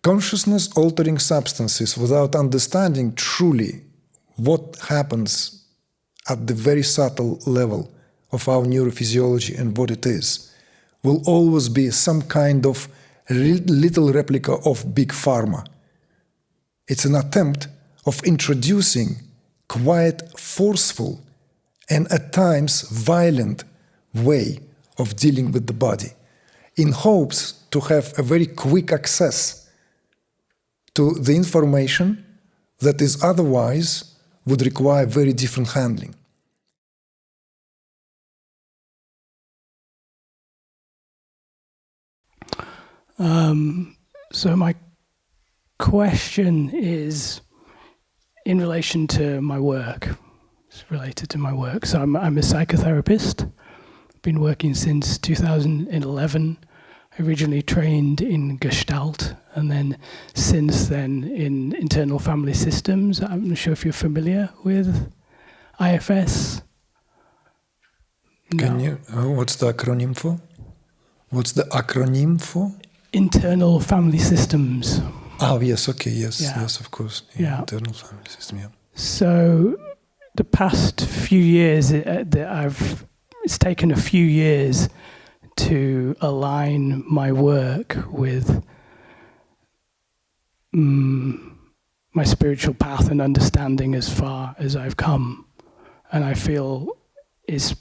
Consciousness-altering substances without understanding truly what happens at the very subtle level of our neurophysiology and what it is, will always be some kind of little replica of big pharma. It's an attempt of introducing quite forceful and at times violent way of dealing with the body, in hopes to have a very quick access to the information that is otherwise would require very different handling. So my question is in relation to my work. It's related to my work. So I'm a psychotherapist. I've been working since 2011. I originally trained in Gestalt, and then since then in internal family systems. I'm not sure if you're familiar with IFS. Can you? What's the acronym for? What's the acronym for? Internal family systems. Oh, yes, okay, yes, yes, of course. Yeah. Internal family system, yeah. So the past few years, it's taken a few years to align my work with my spiritual path and understanding as far as I've come. And I feel it's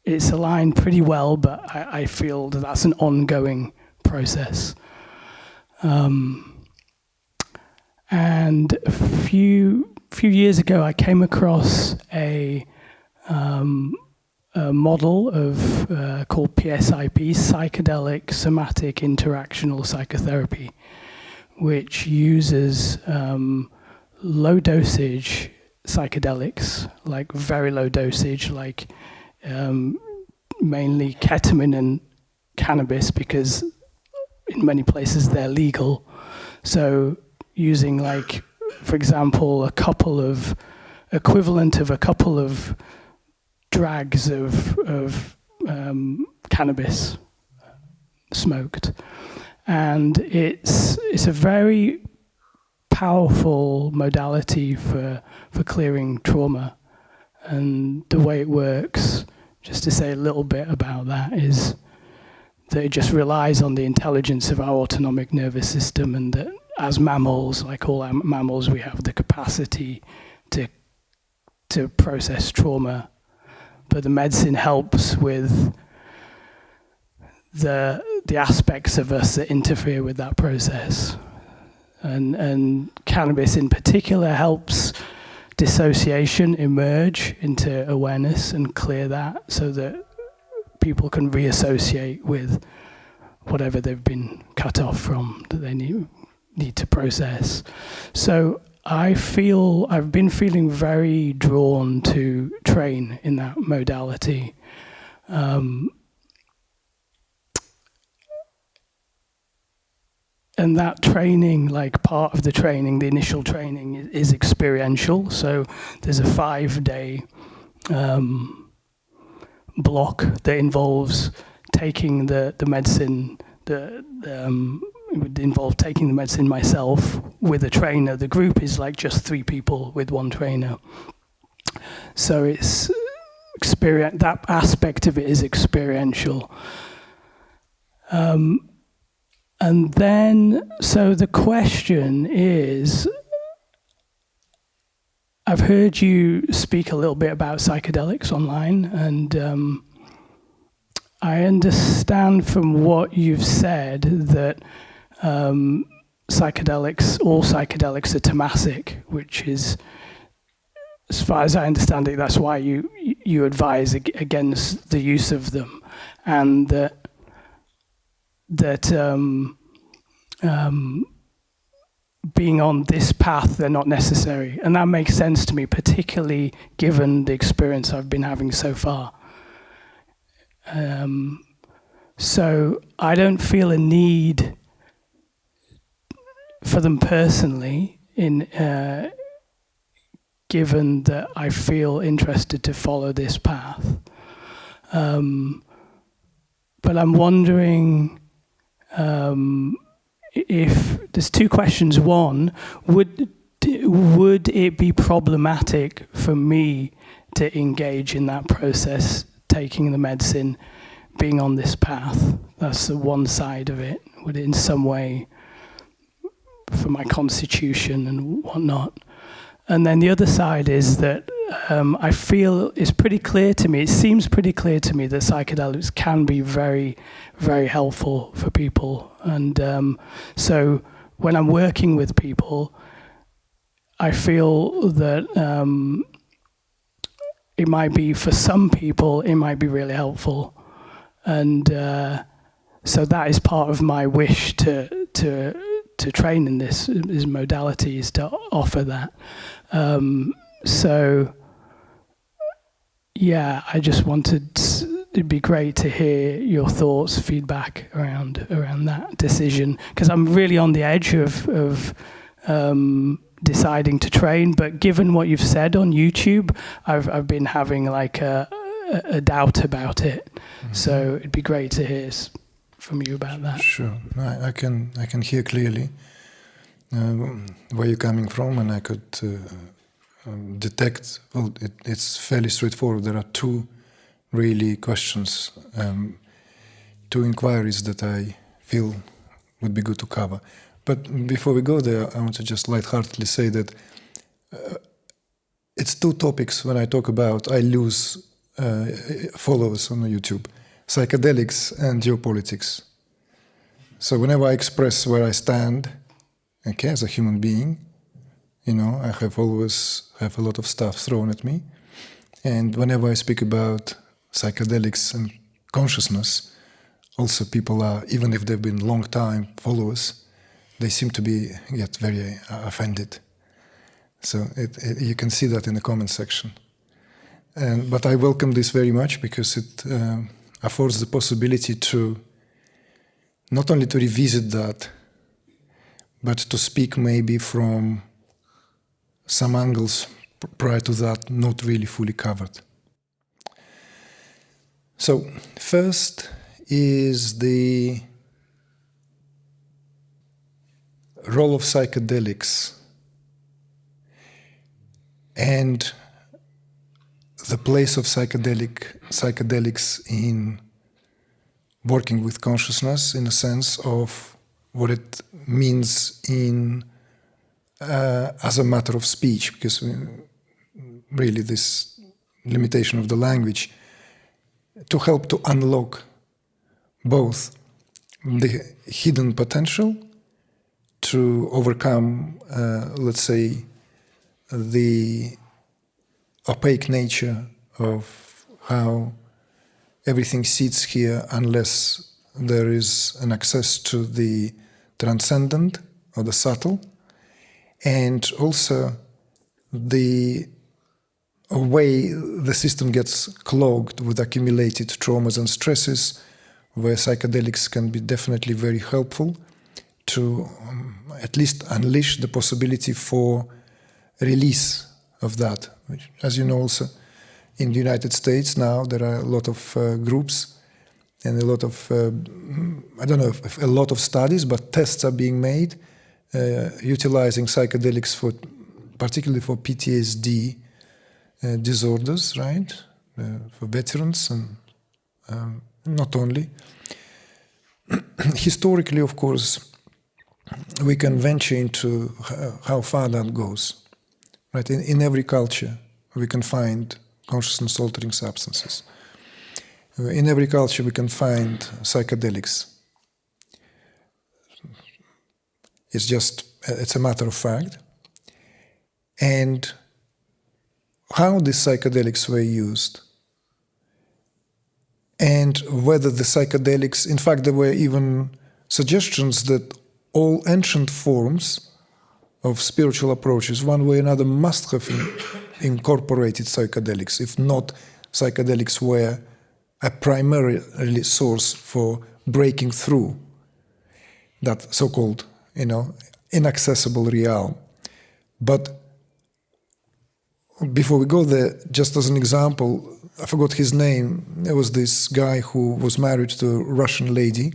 aligned pretty well, but I feel that that's an ongoing process. And a few years ago, I came across a model of called PSIP, Psychedelic Somatic Interactional Psychotherapy, which uses low dosage psychedelics, like very low dosage, like mainly ketamine and cannabis, because in many places they're legal. So using, like, for example, equivalent of a couple of drags of cannabis smoked, and it's a very powerful modality for clearing trauma. And the way it works, just to say a little bit about that, is that it just relies on the intelligence of our autonomic nervous system, and that as mammals, like all mammals, we have the capacity to process trauma. But the medicine helps with the aspects of us that interfere with that process. And cannabis in particular helps dissociation emerge into awareness and clear that, so that people can reassociate with whatever they've been cut off from that they need to process. So I've been feeling very drawn to train in that modality. And that training, like part of the training, the initial training is experiential. So there's a 5-day block that involves taking the medicine. It would involve taking the medicine myself with a trainer. The group is like just 3 people with 1 trainer. So it's experience. That aspect of it is experiential. And then, so the question is, I've heard you speak a little bit about psychedelics online, and I understand from what you've said that all psychedelics are Tamasic, which is, as far as I understand it, that's why you advise against the use of them, and that being on this path, they're not necessary. And that makes sense to me, particularly given the experience I've been having so far. So I don't feel a need for them personally, given that I feel interested to follow this path. But I'm wondering, if there's two questions. One, would it be problematic for me to engage in that process, taking the medicine, being on this path? That's the one side of it. Would it in some way, for my constitution and whatnot? And then the other side is that I feel it's pretty clear to me, it seems pretty clear to me that psychedelics can be very, very helpful for people. And so when I'm working with people, I feel that it might be, for some people, it might be really helpful. And so that is part of my wish to train in this modality, is to offer that. So, yeah, I just wanted, it'd be great to hear your thoughts, feedback around that decision, because I'm really on the edge of deciding to train. But given what you've said on YouTube, I've been having like a doubt about it. Mm-hmm. So it'd be great to hear from you about that. Sure, I can hear clearly where you're coming from, and I could detect. Well, it's fairly straightforward. There are two really questions, two inquiries that I feel would be good to cover. But before we go there, I want to just lightheartedly say that it's two topics when I talk about. I lose followers on YouTube: psychedelics and geopolitics. So whenever I express where I stand, okay, as a human being, I have always have a lot of stuff thrown at me. And whenever I speak about psychedelics and consciousness, also people are, even if they've been long time followers, they seem to get very offended. So you can see that in the comment section. But I welcome this very much, because it affords the possibility to not only to revisit that, but to speak maybe from some angles prior to that not really fully covered. So first is the role of psychedelics and the place of psychedelics in working with consciousness, in a sense of what it means as a matter of speech, because really this limitation of the language, to help to unlock both the hidden potential, to overcome, let's say, the opaque nature of how everything sits here unless there is an access to the transcendent or the subtle, and also the way the system gets clogged with accumulated traumas and stresses, where psychedelics can be definitely very helpful to at least unleash the possibility for release of that. Which, as you know, also in the United States now there are a lot of groups and a lot of, I don't know if a lot of studies, but tests are being made utilizing psychedelics particularly for PTSD disorders, right? For veterans and not only. Historically, of course, we can venture into how far that goes. Right? In every culture, we can find consciousness-altering substances. In every culture, we can find psychedelics. It's a matter of fact. And how these psychedelics were used, and whether the psychedelics, in fact, there were even suggestions that all ancient forms of spiritual approaches, one way or another, must have incorporated psychedelics. If not, psychedelics were a primary source for breaking through that so-called, inaccessible realm. But before we go there, just as an example, I forgot his name. There was this guy who was married to a Russian lady,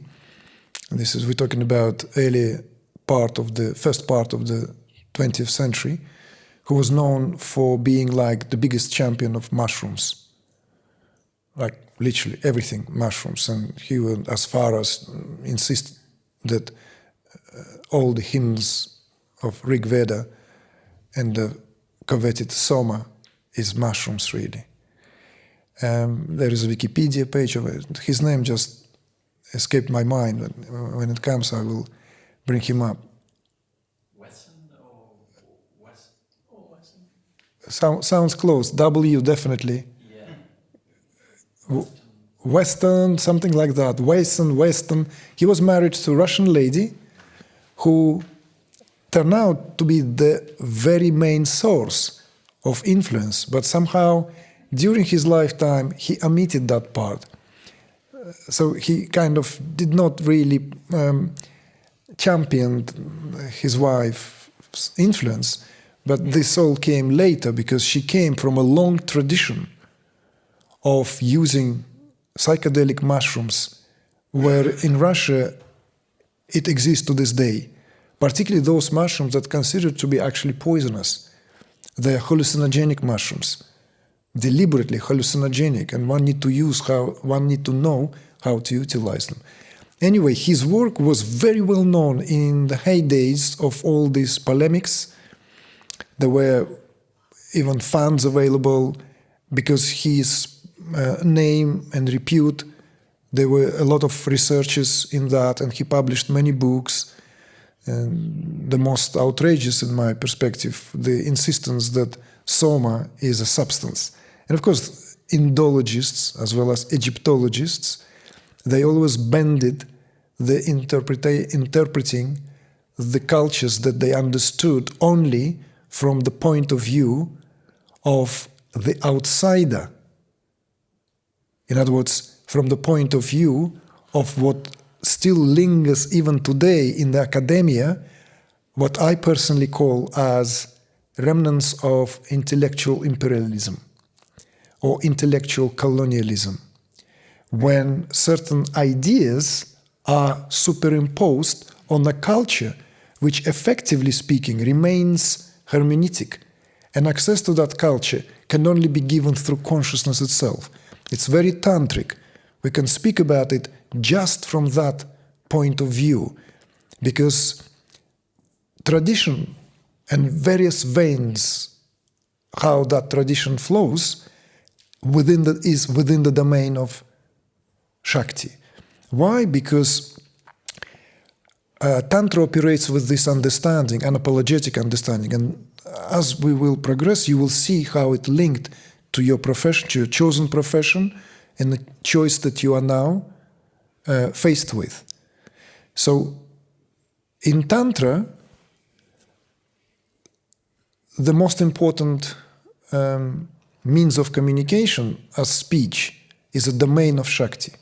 And this is, we're talking about early part of the first part of the 20th century, who was known for being like the biggest champion of mushrooms. Like literally everything, mushrooms. And he went as far as insist that all the hymns of Rig Veda and the coveted Soma is mushrooms, really. There is a Wikipedia page of it. His name just escaped my mind. When it comes, I will bring him up. Wesson or West? Or Wesson? Sounds close. W, definitely. Yeah. Western, something like that. Weston. He was married to a Russian lady who turned out to be the very main source of influence, but somehow during his lifetime he omitted that part. So he kind of did not really champion his wife's influence, but this all came later because she came from a long tradition of using psychedelic mushrooms, where in Russia it exists to this day, particularly those mushrooms that are considered to be actually poisonous. They are hallucinogenic mushrooms, deliberately hallucinogenic, and one need to know how to utilize them. Anyway, his work was very well known in the heydays of all these polemics. There were even funds available because his name and repute. There were a lot of researches in that, and he published many books. And the most outrageous, in my perspective, the insistence that Soma is a substance. And of course, Indologists, as well as Egyptologists, they always bended the interpreting the cultures that they understood only from the point of view of the outsider. In other words, from the point of view of what still lingers even today in the academia, what I personally call as remnants of intellectual imperialism or intellectual colonialism, when certain ideas are superimposed on a culture which, effectively speaking, remains hermeneutic, and access to that culture can only be given through consciousness itself. It's very tantric. We can speak about it just from that point of view, because tradition and various veins, how that tradition flows, is within the domain of Shakti. Why? Because Tantra operates with this understanding, unapologetic understanding, and as we will progress, you will see how it linked to your profession, to your chosen profession, and the choice that you are now faced with. So, in Tantra, the most important means of communication as speech is a domain of Shakti.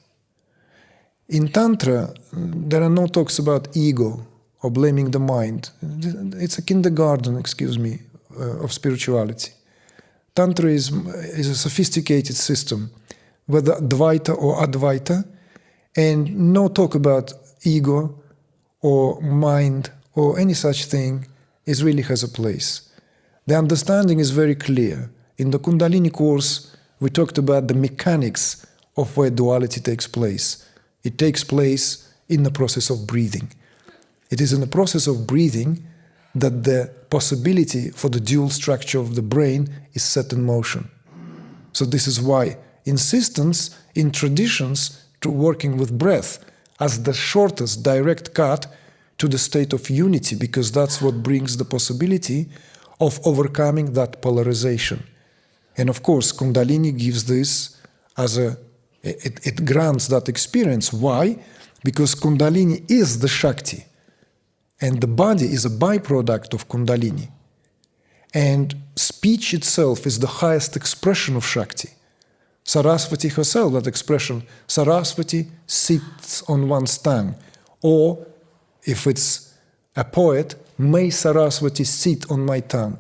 In Tantra, there are no talks about ego or blaming the mind. It's a kindergarten, of spirituality. Tantra is a sophisticated system, whether Advaita or Advaita, and no talk about ego or mind or any such thing really has a place. The understanding is very clear. In the Kundalini course, we talked about the mechanics of where duality takes place. It takes place in the process of breathing. It is in the process of breathing that the possibility for the dual structure of the brain is set in motion. So this is why insistence in traditions to working with breath as the shortest direct cut to the state of unity, because that's what brings the possibility of overcoming that polarization. And of course, Kundalini gives this as it grants that experience. Why? Because Kundalini is the Shakti, and the body is a byproduct of Kundalini. And speech itself is the highest expression of Shakti. Saraswati herself, that expression, Saraswati sits on one's tongue. Or, if it's a poet, may Saraswati sit on my tongue.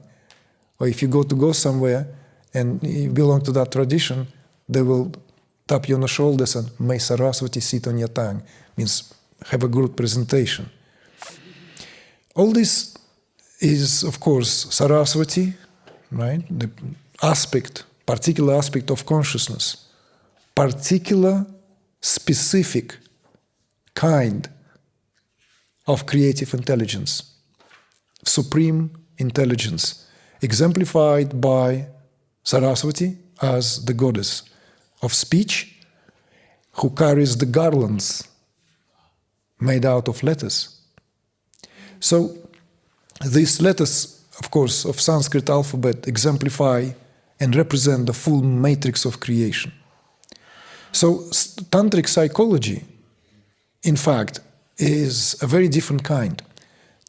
Or if you go somewhere and you belong to that tradition, they will tap you on the shoulders and may Saraswati sit on your tongue. Means have a good presentation. All this is, of course, Saraswati, right? The particular aspect of consciousness, particular, specific kind of creative intelligence, supreme intelligence, exemplified by Saraswati as the goddess of speech, who carries the garlands made out of letters. So these letters, of course, of Sanskrit alphabet exemplify and represent the full matrix of creation. So Tantric psychology, in fact, is a very different kind.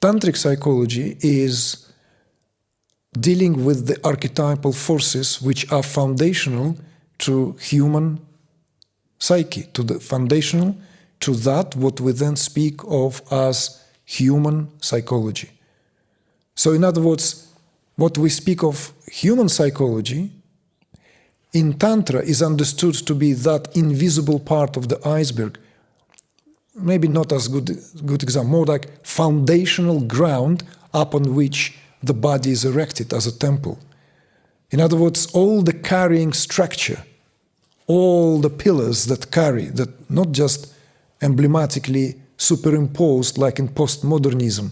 Tantric psychology is dealing with the archetypal forces which are foundational to human psyche, foundational to that what we then speak of as human psychology. So in other words, what we speak of human psychology in Tantra is understood to be that invisible part of the iceberg, maybe not as good example, more like foundational ground upon which the body is erected as a temple. In other words, all the carrying structure, all the pillars that carry, that not just emblematically superimposed like in postmodernism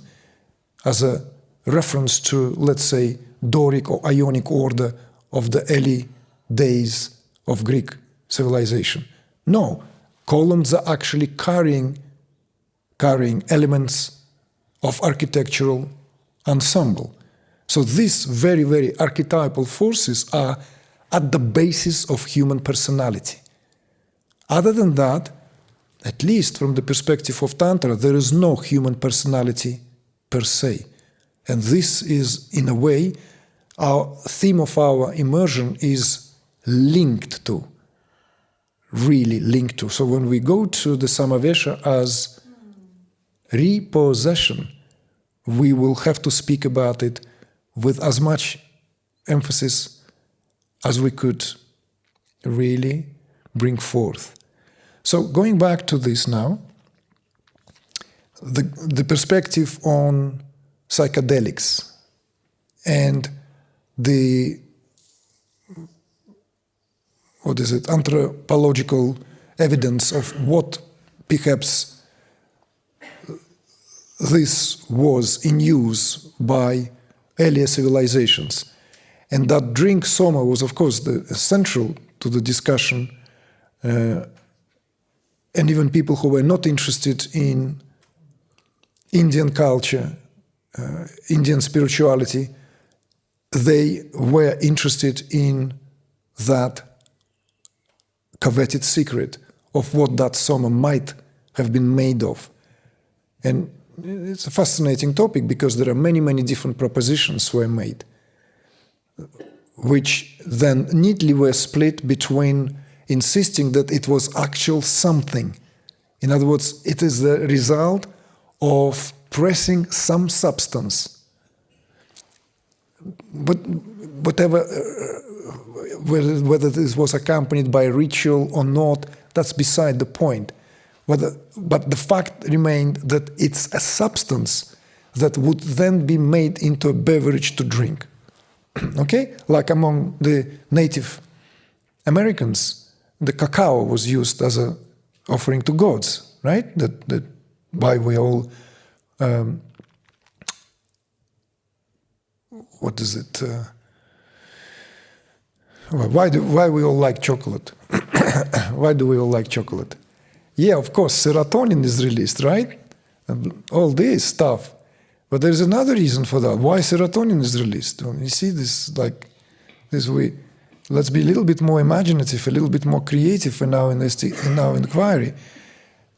as a reference to, let's say, Doric or Ionic order of the early days of Greek civilization. No, columns are actually carrying elements of architectural ensemble. So these very, very archetypal forces are at the basis of human personality. Other than that, at least from the perspective of Tantra, there is no human personality per se. And this is, in a way, our theme of our immersion is linked to, really linked to. So when we go to the Samavesha as repossession, we will have to speak about it with as much emphasis as we could really bring forth. So going back to this now, the perspective on psychedelics and the anthropological evidence of what perhaps this was in use by earlier civilizations. And that drink Soma was, of course, central to the discussion, and even people who were not interested in Indian culture, Indian spirituality, they were interested in that coveted secret of what that Soma might have been made of. And it's a fascinating topic because there are many, many different propositions were made, which then neatly were split between insisting that it was actual something. In other words, it is the result of pressing some substance. But whatever, whether this was accompanied by ritual or not, that's beside the point. But the fact remained that it's a substance that would then be made into a beverage to drink. Okay? Like among the Native Americans, the cacao was used as an offering to gods, right? That why we all, why we all like chocolate? Why do we all like chocolate? Yeah, of course, serotonin is released, right? And all this stuff. But there's another reason for that. Why serotonin is released? When you see this, like this way, let's be a little bit more imaginative, a little bit more creative in our inquiry.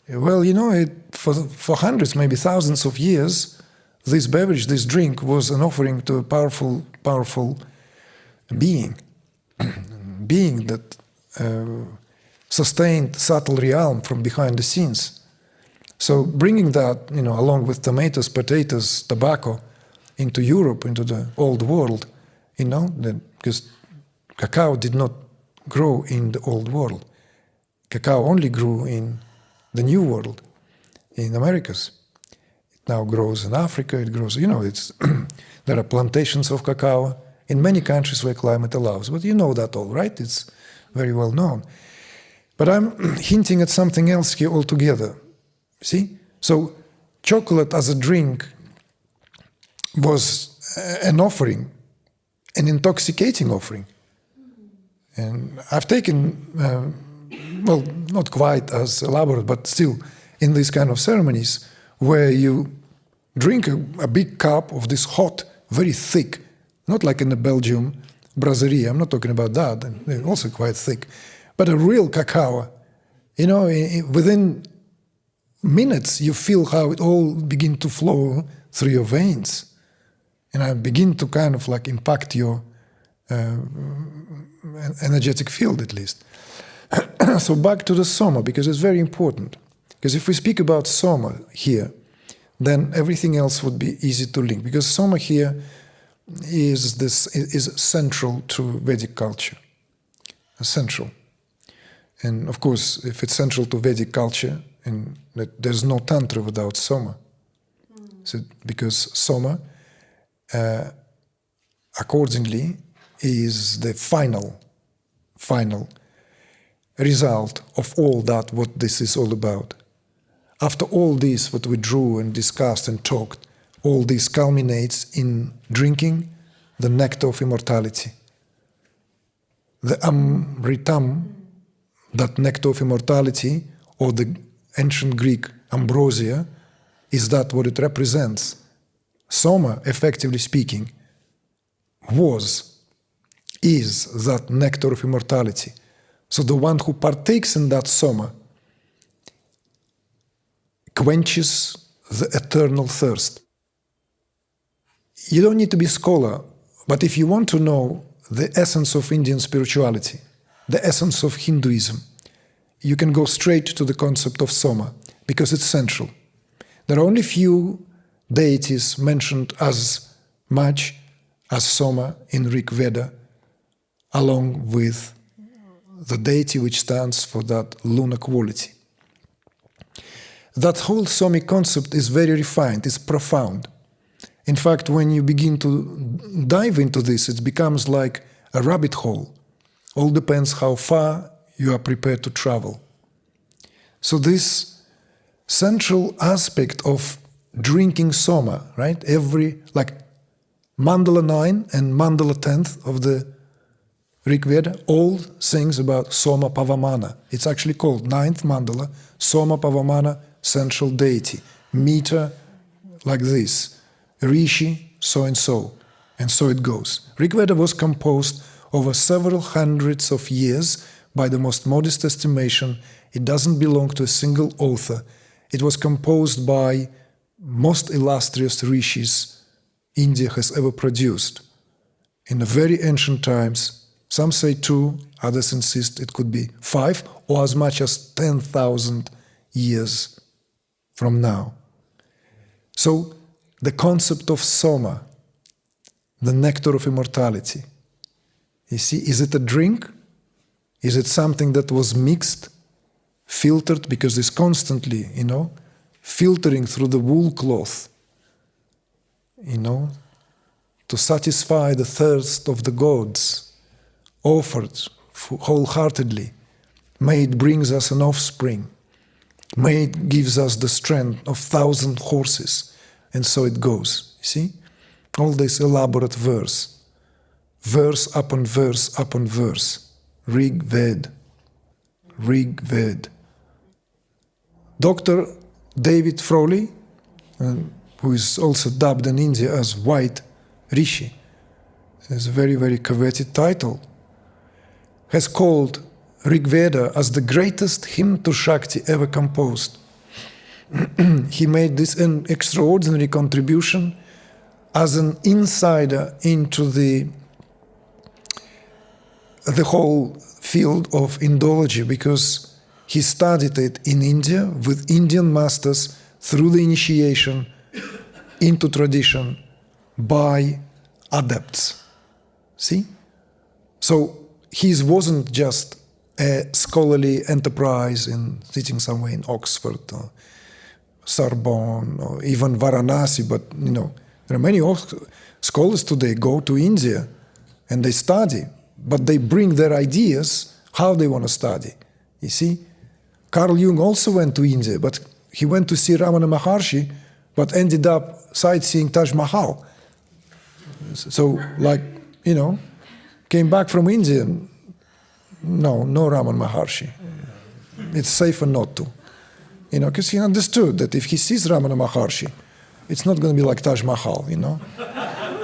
Well, you know, for hundreds, maybe thousands of years, this beverage, this drink, was an offering to a powerful, powerful being, being that sustained subtle realm from behind the scenes. So bringing that, you know, along with tomatoes, potatoes, tobacco, into Europe, into the old world, you know, because cacao did not grow in the old world. Cacao only grew in the new world, in Americas. It now grows in Africa. It grows, it's there are plantations of cacao in many countries where climate allows. But you know that all, right? It's very well known. But I'm hinting at something else here altogether. See? So chocolate as a drink was an offering, an intoxicating offering. And I've taken, well, not quite as elaborate, but still in these kind of ceremonies where you drink a big cup of this hot, very thick, not like in the Belgium brasserie, I'm not talking about that, and they're also quite thick, but a real cacao. Within minutes you feel how it all begin to flow through your veins. And I begin to kind of like impact your energetic field at least. So back to the Soma, because it's very important. Because if we speak about Soma here, then everything else would be easy to link. Because Soma here is central to Vedic culture. Central. And of course, if it's central to Vedic culture, and there's no Tantra without Soma. So, because Soma, accordingly, is the final result of all that, what this is all about. After all this, what we drew and discussed and talked, all this culminates in drinking the nectar of immortality. The Amritam, that nectar of immortality, or the ancient Greek ambrosia, is that what it represents. Soma, effectively speaking, is that nectar of immortality. So the one who partakes in that Soma quenches the eternal thirst. You don't need to be a scholar, but if you want to know the essence of Indian spirituality, the essence of Hinduism, you can go straight to the concept of Soma, because it's central. There are only few deities mentioned as much as Soma in Rig Veda, along with the deity which stands for that lunar quality. That whole Somic concept is very refined, it's profound. In fact, when you begin to dive into this, it becomes like a rabbit hole. All depends how far you are prepared to travel. So this central aspect of drinking Soma, right? Like Mandala 9 and Mandala 10th of the Rig Veda all sings about Soma Pavamana. It's actually called 9th Mandala, Soma Pavamana, central deity. Meter like this, Rishi so, and so it goes. Rig Veda was composed over several hundreds of years. By the most modest estimation, it doesn't belong to a single author. It was composed by most illustrious rishis India has ever produced. In the very ancient times, some say 2, others insist it could be 5, or as much as 10,000 years from now. So the concept of Soma, the nectar of immortality, you see, is it a drink? Is it something that was mixed, filtered, because it's constantly, filtering through the wool cloth, to satisfy the thirst of the gods, offered wholeheartedly. May it brings us an offspring. May it gives us the strength of 1,000 horses. And so it goes, you see? All this elaborate verse upon verse upon verse. Rig Ved. Dr. David Frawley, who is also dubbed in India as White Rishi, it's a very, very coveted title, has called Rig Veda as the greatest hymn to Shakti ever composed. He made this an extraordinary contribution as an insider into the whole field of Indology, because he studied it in India with Indian masters through the initiation into tradition by adepts. See? So his wasn't just a scholarly enterprise in sitting somewhere in Oxford or Sorbonne or even Varanasi, but there are many scholars today go to India and they study, but they bring their ideas how they want to study. You see, Carl Jung also went to India, but he went to see Ramana Maharshi, but ended up sightseeing Taj Mahal. So, came back from India. No Ramana Maharshi. It's safer not to. Because he understood that if he sees Ramana Maharshi, it's not going to be like Taj Mahal,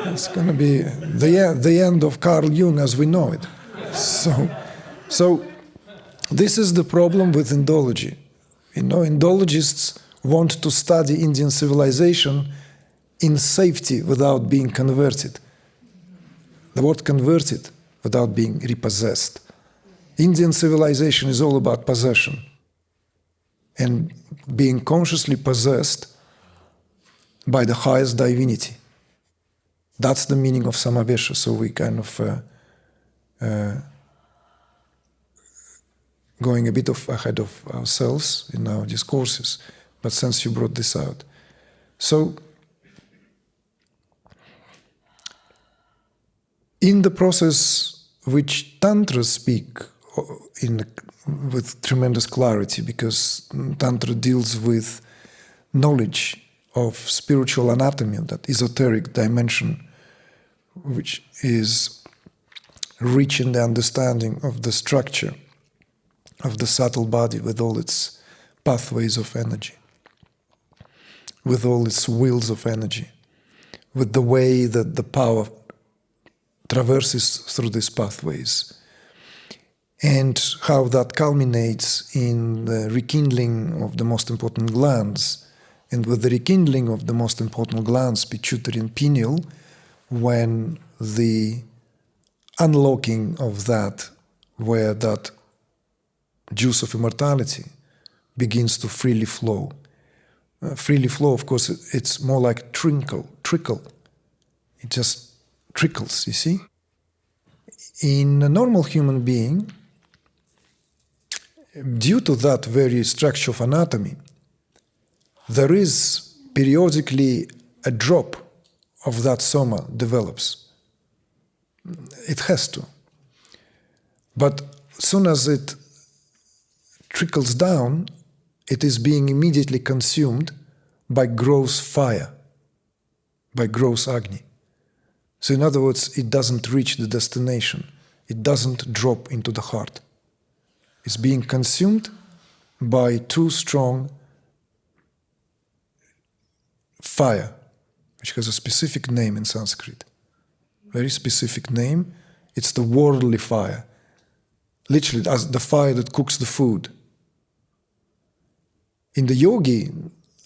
It's going to be the end of Carl Jung as we know it. So this is the problem with Indology. Indologists want to study Indian civilization in safety without being converted. The word converted without being repossessed. Indian civilization is all about possession and being consciously possessed by the highest divinity. That's the meaning of Samavesha. So we kind of going a bit ahead of ourselves in our discourses, but since you brought this out. So in the process which Tantra speak with tremendous clarity, because Tantra deals with knowledge of spiritual anatomy, that esoteric dimension, which is rich in the understanding of the structure of the subtle body with all its pathways of energy, with all its wheels of energy, with the way that the power traverses through these pathways, and how that culminates in the rekindling of the most important glands, and with the rekindling of the most important glands, pituitary and pineal, when the unlocking of that, where that juice of immortality begins to freely flow. Freely flow, of course, it's more like trickle. It just trickles, you see? In a normal human being, due to that very structure of anatomy, there is periodically a drop of that soma develops. It has to. But as soon as it trickles down, it is being immediately consumed by gross fire, by gross Agni. So in other words, it doesn't reach the destination. It doesn't drop into the heart. It's being consumed by too strong fire, which has a specific name in Sanskrit. Very specific name. It's the worldly fire. Literally, as the fire that cooks the food. In the yogi,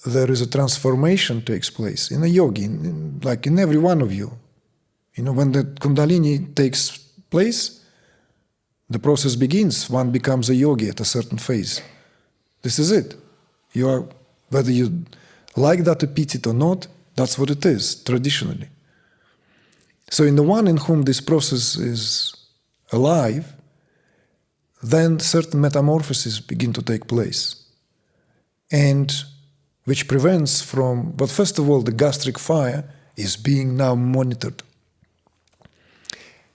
there is a transformation takes place. In a yogi, like in every one of you. When the Kundalini takes place, the process begins. One becomes a yogi at a certain phase. This is it. You are, whether you like that epithet or not, that's what it is, traditionally. So in the one in whom this process is alive, then certain metamorphoses begin to take place. And which prevents from, but first of all, the gastric fire is being now monitored.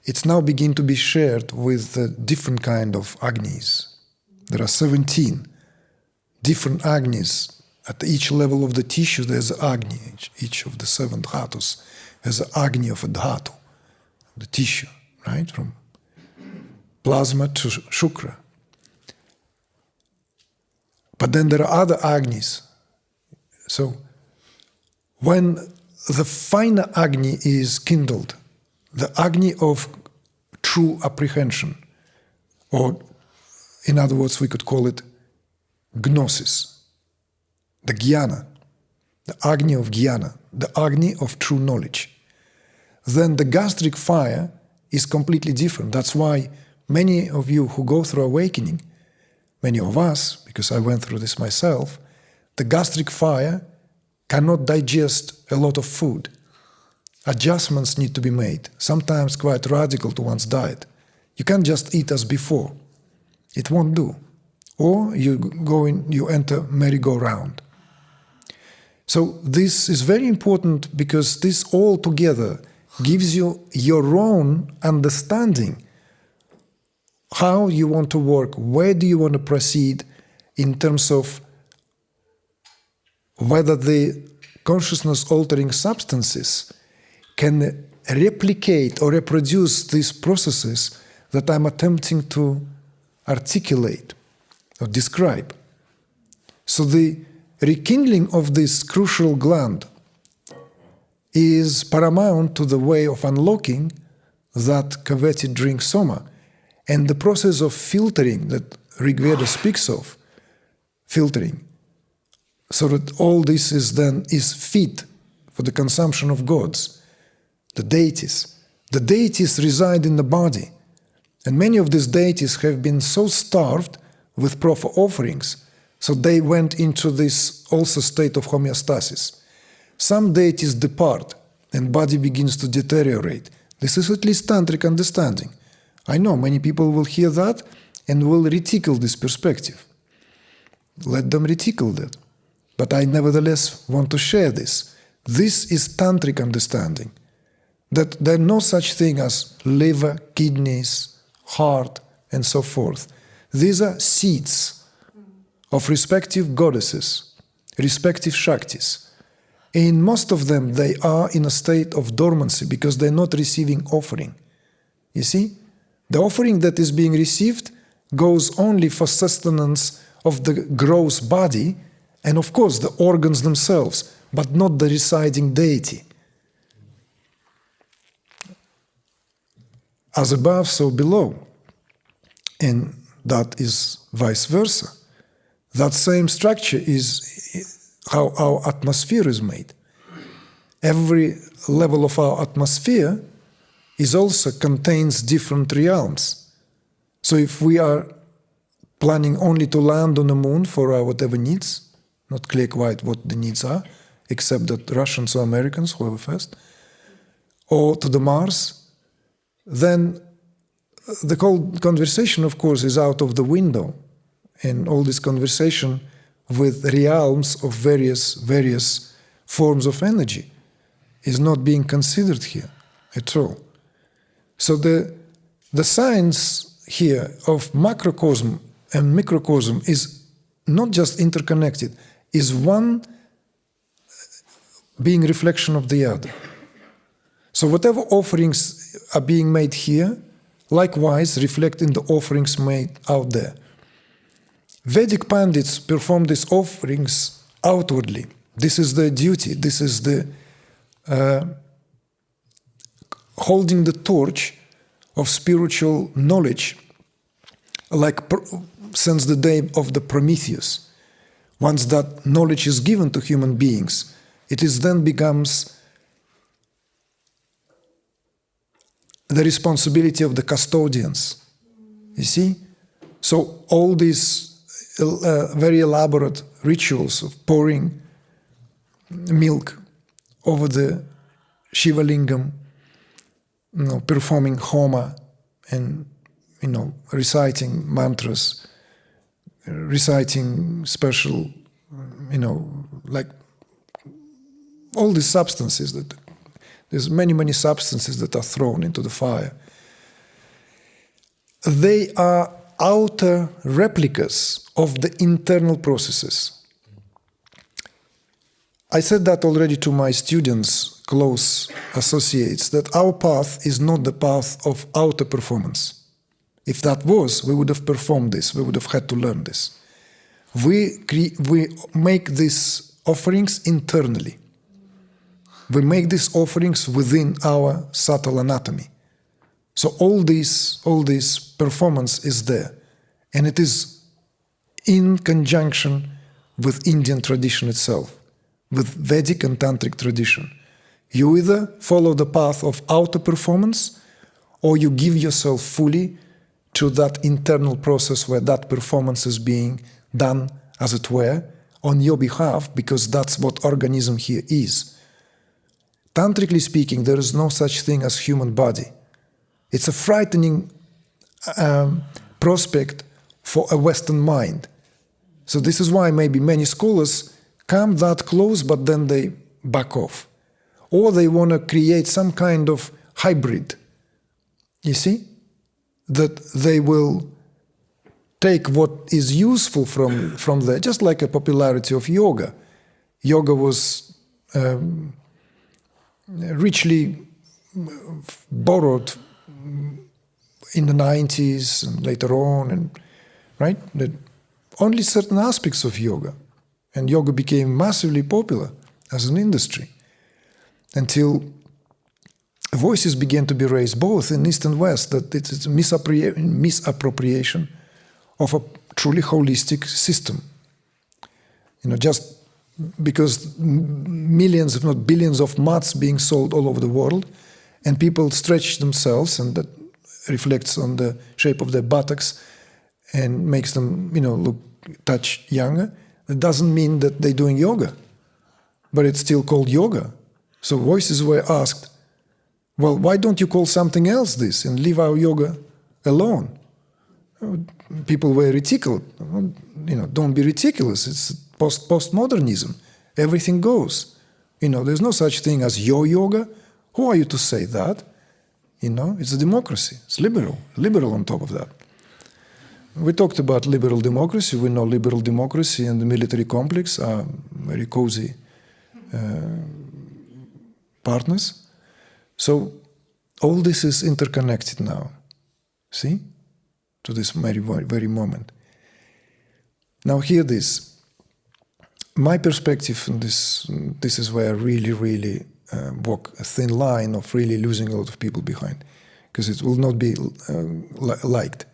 It's now begin to be shared with a different kind of Agnis. There are 17 different Agnis. At each level of the tissue, there's Agni. Each of the 7 dhatus has an Agni of a dhatu, the tissue, right? From plasma to shukra. But then there are other Agnis. So when the finer Agni is kindled, the Agni of true apprehension, or in other words, we could call it gnosis, the jnana, the Agni of jnana, the Agni of true knowledge. Then the gastric fire is completely different. That's why many of you who go through awakening, many of us, because I went through this myself, the gastric fire cannot digest a lot of food. Adjustments need to be made, sometimes quite radical to one's diet. You can't just eat as before. It won't do. Or you enter merry-go-round. So this is very important because this all together gives you your own understanding how you want to work, where do you want to proceed in terms of whether the consciousness-altering substances can replicate or reproduce these processes that I'm attempting to articulate or describe. So the rekindling of this crucial gland is paramount to the way of unlocking that coveted drink Soma. And the process of filtering that Rig Veda speaks of, filtering, so that all this is fit for the consumption of gods, the deities. The deities reside in the body, and many of these deities have been so starved with proper offerings, so they went into this also state of homeostasis. Some deities depart, and body begins to deteriorate. This is at least tantric understanding. I know many people will hear that and will ridicule this perspective. Let them ridicule that. But I nevertheless want to share this. This is tantric understanding, that there are no such thing as liver, kidneys, heart, and so forth. These are seeds of respective goddesses, respective Shaktis. In most of them, they are in a state of dormancy because they're not receiving offering. You see? The offering that is being received goes only for sustenance of the gross body and, of course, the organs themselves, but not the residing deity. As above, so below. And that is vice versa. That same structure is how our atmosphere is made. Every level of our atmosphere is also contains different realms. So if we are planning only to land on the moon for our whatever needs, not clear quite what the needs are, except that Russians or Americans, whoever first, or to the Mars, then the whole conversation, of course, is out of the window. And all this conversation with realms of various forms of energy is not being considered here at all. So the science here of macrocosm and microcosm is not just interconnected, is one being reflection of the other. So whatever offerings are being made here, likewise reflect in the offerings made out there. Vedic Pandits perform these offerings outwardly. This is their duty. This is the holding the torch of spiritual knowledge, like since the day of the Prometheus. Once that knowledge is given to human beings, it is then becomes the responsibility of the custodians. You see? So all these very elaborate rituals of pouring milk over the Shiva Lingam, performing Homa and, reciting mantras, reciting special, like all these substances that there's many substances that are thrown into the fire. They are outer replicas of the internal processes. I said that already to my students, close associates, that our path is not the path of outer performance. If that was, we would have performed this, we would have had to learn this. We make these offerings internally. We make these offerings within our subtle anatomy. So all this performance is there. And it is in conjunction with Indian tradition itself, with Vedic and Tantric tradition. You either follow the path of outer performance, or you give yourself fully to that internal process where that performance is being done, as it were, on your behalf, because that's what organism here is. Tantrically speaking, there is no such thing as human body. It's a frightening prospect for a Western mind. So this is why maybe many scholars come that close, but then they back off. Or they want to create some kind of hybrid, you see? That they will take what is useful from there, just like a popularity of yoga. Yoga was richly borrowed in the 90s and later on, and right? That only certain aspects of yoga. And yoga became massively popular as an industry until voices began to be raised both in East and West that it's a misappropriation of a truly holistic system. You know, just because millions, if not billions, of mats being sold all over the world, and people stretch themselves, and that reflects on the shape of their buttocks and makes them, you know, touch younger. It doesn't mean that they're doing yoga, but it's still called yoga. So voices were asked, well, why don't you call something else this and leave our yoga alone? People were ridiculous. You know, don't be ridiculous. It's postmodernism. Everything goes. You know, there's no such thing as your yoga. Who are you to say that? You know, it's a democracy. It's liberal. Liberal on top of that. We talked about liberal democracy. We know liberal democracy and the military complex are very cozy partners. So all this is interconnected now. See? To this very moment. Now hear this. My perspective on this is where I really walk a thin line of really losing a lot of people behind, because it will not be liked.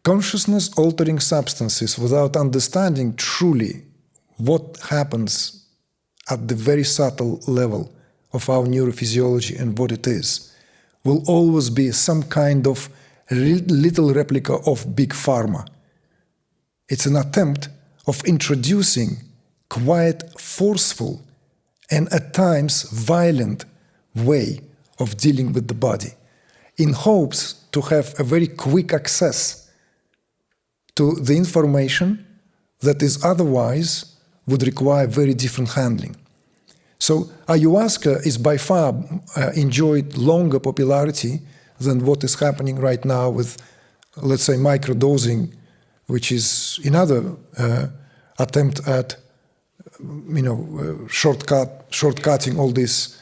Consciousness-altering substances without understanding truly what happens at the very subtle level of our neurophysiology and what it is, will always be some kind of little replica of big pharma. It's an attempt of introducing quite forceful and at times violent way of dealing with the body in hopes to have a very quick access to the information that is otherwise would require very different handling. So ayahuasca is by far enjoyed longer popularity than what is happening right now with, let's say, microdosing, which is another attempt at, you know, shortcutting all this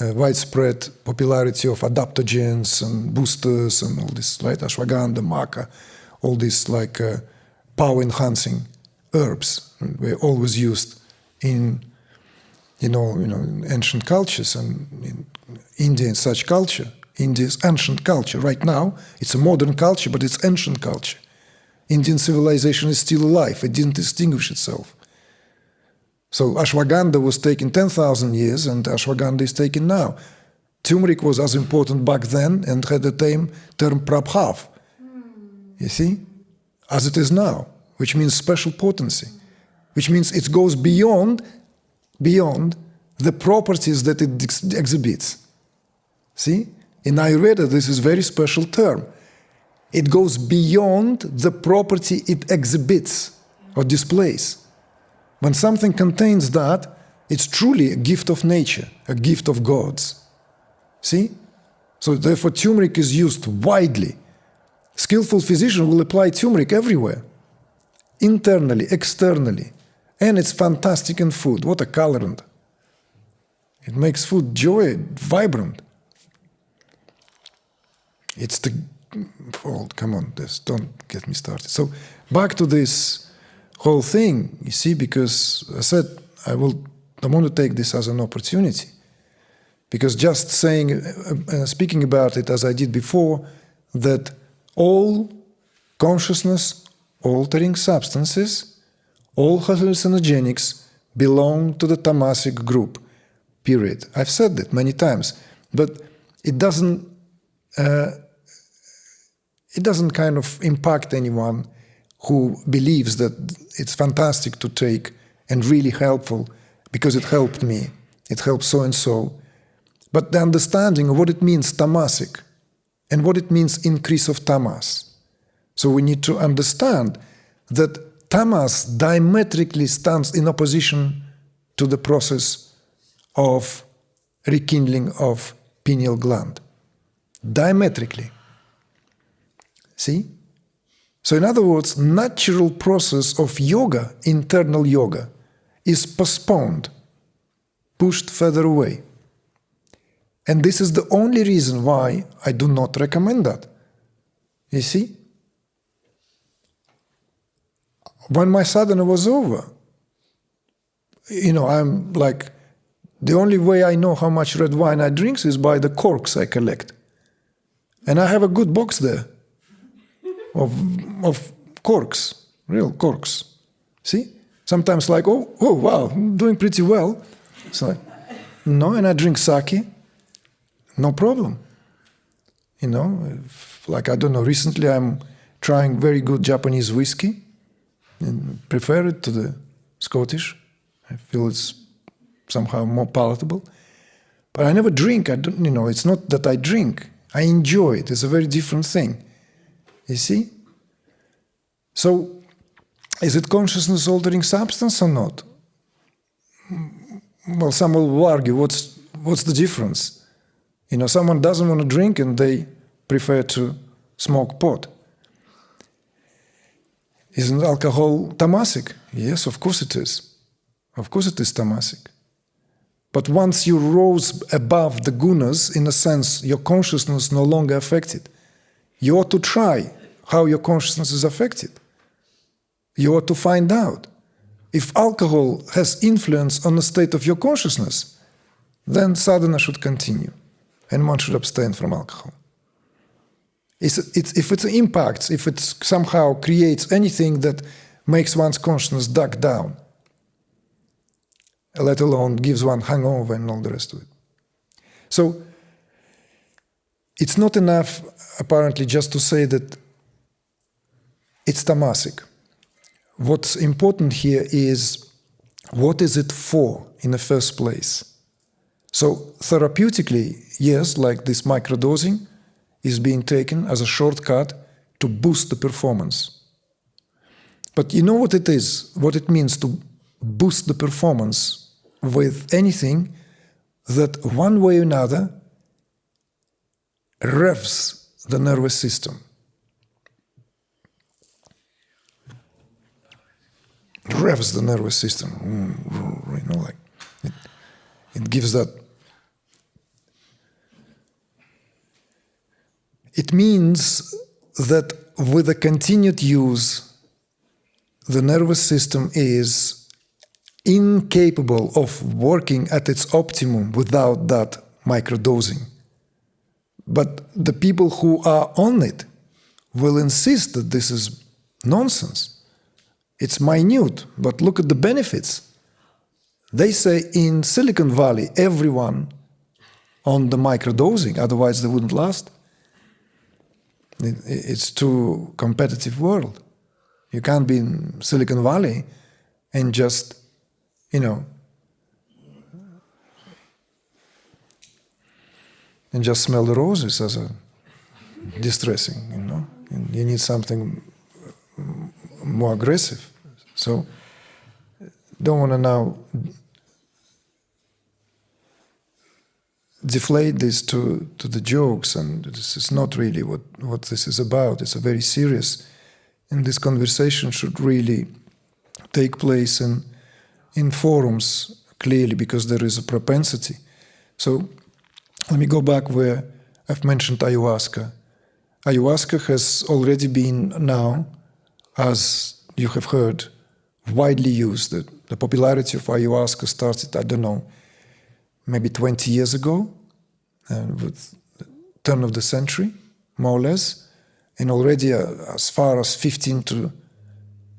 widespread popularity of adaptogens and boosters and all this, right? Ashwagandha, maca, all these like power-enhancing herbs were always used in ancient cultures, and in India and such culture. India's ancient culture. Right now, it's a modern culture, but it's ancient culture. Indian civilization is still alive. It didn't distinguish itself. So ashwagandha was taken 10,000 years, and ashwagandha is taken now. Turmeric was as important back then and had the term prabhav. You see? As it is now, which means special potency, which means it goes beyond the properties that it exhibits. See? In Ayurveda, this is a very special term. It goes beyond the property it exhibits or displays. When something contains that, it's truly a gift of nature, a gift of gods. See? So therefore turmeric is used widely. Skillful physician will apply turmeric everywhere, internally, externally. And it's fantastic in food. What a colorant. It makes food joy, vibrant. It's the... Oh, come on, don't get me started. So back to this whole thing, you see, because I said I want to take this as an opportunity. Because just saying, speaking about it as I did before, that all consciousness-altering substances, all hallucinogenics belong to the Tamasic group, period. I've said that many times, but it doesn't kind of impact anyone who believes that it's fantastic to take and really helpful because it helped me, it helped so-and-so. But the understanding of what it means tamasic and what it means increase of tamas. So we need to understand that tamas diametrically stands in opposition to the process of rekindling of pineal gland. Diametrically. See? So in other words, natural process of yoga, internal yoga, is postponed, pushed further away. And this is the only reason why I do not recommend that. You see? When my sadhana was over, I'm like, the only way I know how much red wine I drink is by the corks I collect. And I have a good box there of corks, real corks. See? Sometimes like, oh wow, I'm doing pretty well. It's like, no, and I drink sake, no problem. Like, I don't know, recently I'm trying very good Japanese whiskey and prefer it to the Scottish. I feel it's somehow more palatable. But I never drink. I don't, it's not that I drink. I enjoy it. It's a very different thing. You see? So, is it consciousness-altering substance or not? Well, some will argue, what's the difference? Someone doesn't want to drink and they prefer to smoke pot. Isn't alcohol tamasic? Yes, of course it is. Of course it is tamasic. But once you rose above the gunas, in a sense, your consciousness no longer affected. You ought to try how your consciousness is affected. You ought to find out. If alcohol has influence on the state of your consciousness, then sadhana should continue, and one should abstain from alcohol. If it impacts, if it somehow creates anything that makes one's consciousness duck down, let alone gives one hangover and all the rest of it. So, it's not enough, apparently, just to say that it's tamasic. What's important here is, what is it for in the first place? So, therapeutically, yes, like this microdosing is being taken as a shortcut to boost the performance. But you know what it is, what it means to boost the performance with anything that one way or another revs the nervous system. Revs the nervous system. Like it gives that. It means that with the continued use, the nervous system is incapable of working at its optimum without that microdosing. But the people who are on it will insist that this is nonsense. It's minute, but look at the benefits. They say in Silicon Valley, everyone on the microdosing, otherwise they wouldn't last. It's too competitive world. You can't be in Silicon Valley and just, and just smell the roses as a distressing, And you need something more aggressive. So, don't want to now deflate this to the jokes, and this is not really what this is about. It's a very serious, and this conversation should really take place in forums, clearly, because there is a propensity. So let me go back where I've mentioned ayahuasca. Ayahuasca has already been now, as you have heard, widely used. The popularity of ayahuasca started, I don't know, maybe 20 years ago, with the turn of the century, more or less. And already as far as 15 to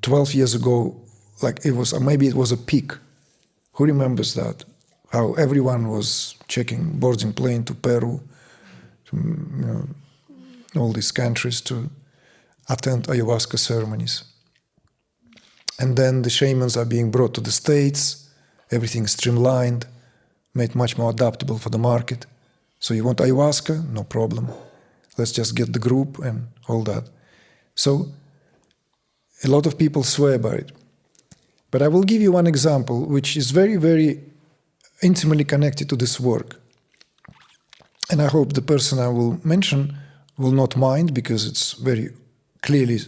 12 years ago, like maybe it was a peak. Who remembers that? How everyone was checking boarding plane to Peru, to all these countries to attend ayahuasca ceremonies. And then the shamans are being brought to the States, everything is streamlined, made much more adaptable for the market. So you want ayahuasca? No problem. Let's just get the group and all that. So A lot of people swear by it. But I will give you one example which is very, very intimately connected to this work. And I hope the person I will mention will not mind, because it's very clearly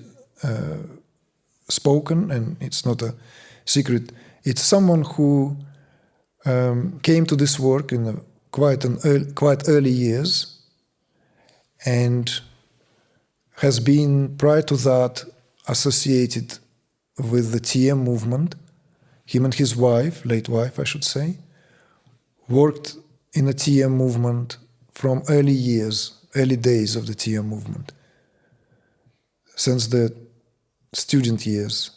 spoken and it's not a secret. It's someone who came to this work in quite early years and has been, prior to that, associated with the TM movement. Him and his wife, late wife I should say, worked in the TM movement from early days of the TM movement, since the student years.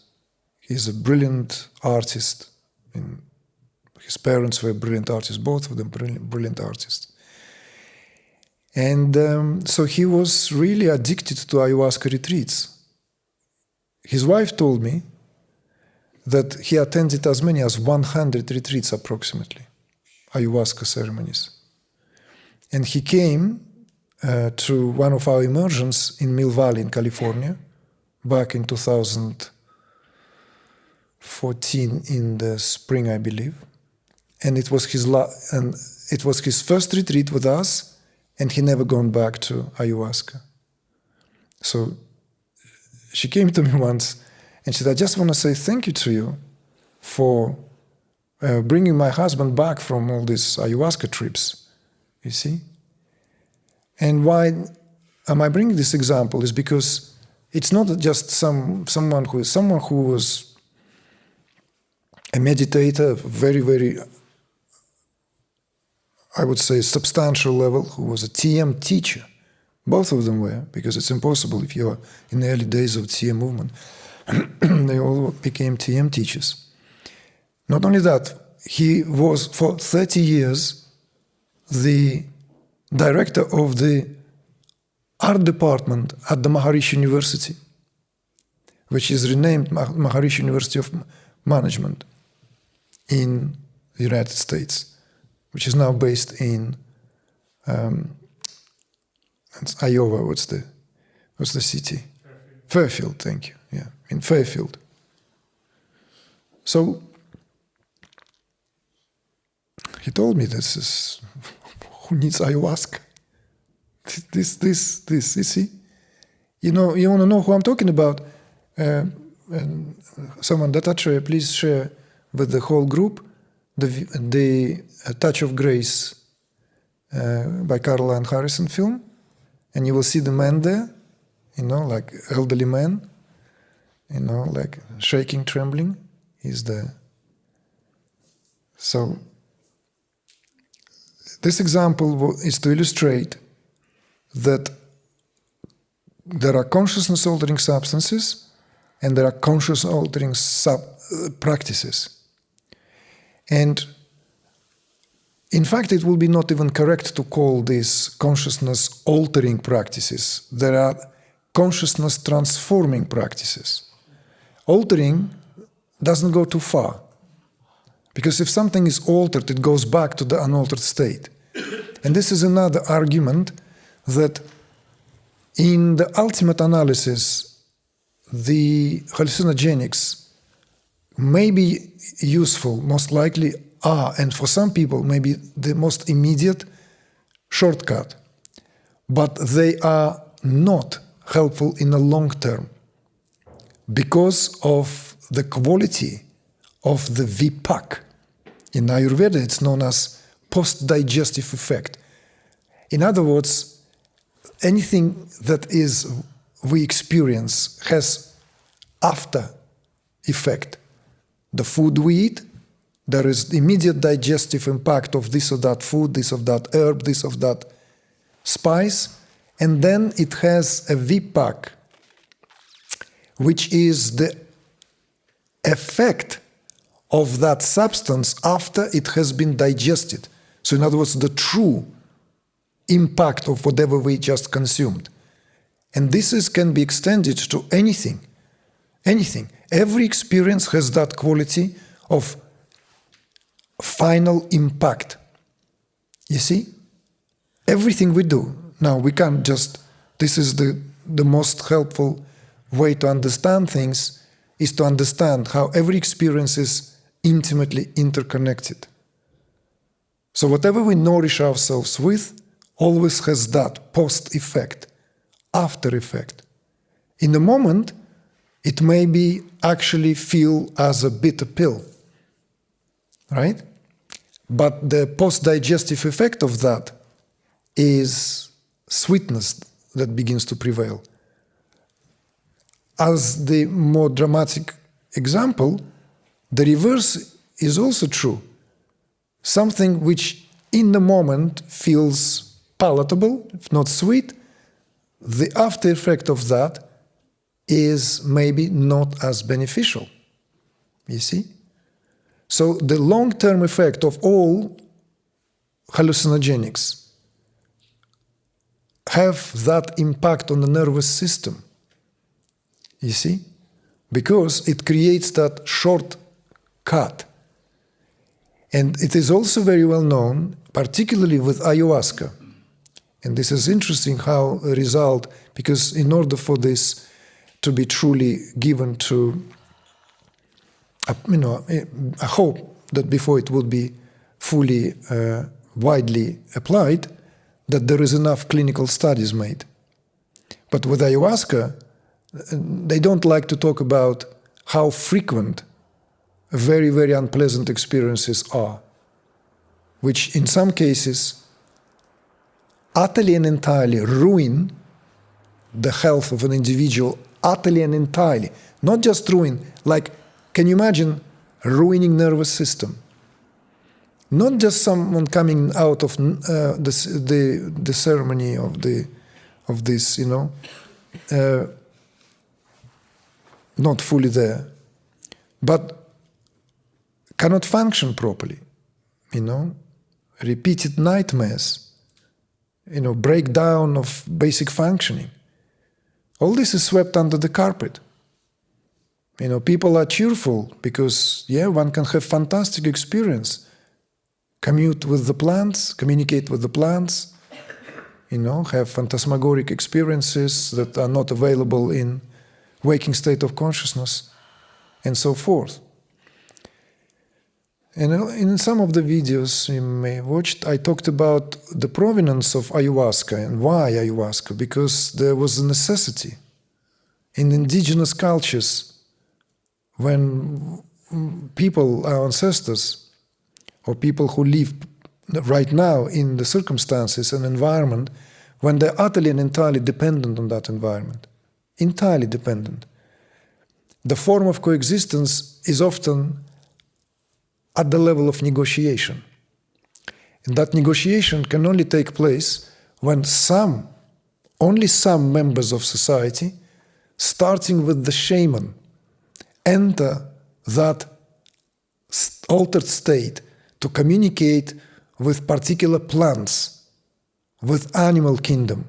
He's a brilliant artist. His parents were brilliant artists, both of them brilliant artists. And so he was really addicted to ayahuasca retreats. His wife told me that he attended as many as 100 retreats approximately, ayahuasca ceremonies. And he came to one of our immersions in Mill Valley in California back in 2014 in the spring, I believe. And it was his first retreat with us, and he never gone back to ayahuasca. So she came to me once and she said, I just want to say thank you to you for bringing my husband back from all these ayahuasca trips, you see. And why am I bringing this example is because it's not just someone who was a meditator, very, very, I would say, substantial level, who was a TM teacher. Both of them were, because it's impossible if you're in the early days of the TM movement. They all became TM teachers. Not only that, he was for 30 years the director of the art department at the Maharishi University, which is renamed Maharishi University of Management in the United States, which is now based in Iowa. What's the city? Fairfield, thank you. Yeah, in Fairfield. So he told me this is who needs ayahuasca? This, you see? You want to know who I'm talking about? Someone, Datatrey, please share with the whole group the Touch of Grace by Carl and Harrison film, and you will see the man there, like elderly man, like shaking, trembling. He's there. So this example is to illustrate that there are consciousness-altering substances and there are conscious-altering practices. And in fact, it will be not even correct to call these consciousness-altering practices. There are consciousness-transforming practices. Altering doesn't go too far, because if something is altered, it goes back to the unaltered state. And this is another argument that in the ultimate analysis, the hallucinogenics may be useful, most likely are, and for some people may be the most immediate shortcut, but they are not helpful in the long term because of the quality of the vipak. In Ayurveda, it's known as post-digestive effect. In other words, anything that we experience has after effect. The food we eat, there is the immediate digestive impact of this or that food, this or that herb, this or that spice, and then it has a vipak, which is the effect of that substance after it has been digested. So in other words, the true impact of whatever we just consumed. And this can be extended to anything. Anything. Every experience has that quality of final impact. You see? Everything we do. Now, we can't just... This is the most helpful way to understand things. is to understand how every experience is intimately interconnected. So whatever we nourish ourselves with always has that post-effect, after-effect. In the moment, it may be actually feel as a bitter pill, right? But the post-digestive effect of that is sweetness that begins to prevail. As the more dramatic example, the reverse is also true. Something which in the moment feels palatable, if not sweet, the after effect of that is maybe not as beneficial. You see? So the long-term effect of all hallucinogenics have that impact on the nervous system. You see? Because it creates that shortcut. And it is also very well known, particularly with ayahuasca. And this is interesting how a result, because in order for this to be truly given to, I hope that before it would be fully, widely applied, that there is enough clinical studies made. But with ayahuasca, they don't like to talk about how frequent very, very unpleasant experiences are, which in some cases utterly and entirely ruin the health of an individual, utterly and entirely. Not just ruin, like, can you imagine ruining nervous system? Not just someone coming out of the ceremony of this, not fully there, but cannot function properly, repeated nightmares, breakdown of basic functioning. All this is swept under the carpet. People are cheerful because, one can have fantastic experience, commute with the plants, communicate with the plants, have phantasmagoric experiences that are not available in waking state of consciousness, and so forth. And in some of the videos you may have watched, I talked about the provenance of ayahuasca and why ayahuasca, because there was a necessity in indigenous cultures when people, our ancestors, or people who live right now in the circumstances and environment, when they're utterly and entirely dependent on that environment, entirely dependent. The form of coexistence is often at the level of negotiation. And that negotiation can only take place when only some members of society, starting with the shaman, enter that altered state to communicate with particular plants, with animal kingdom,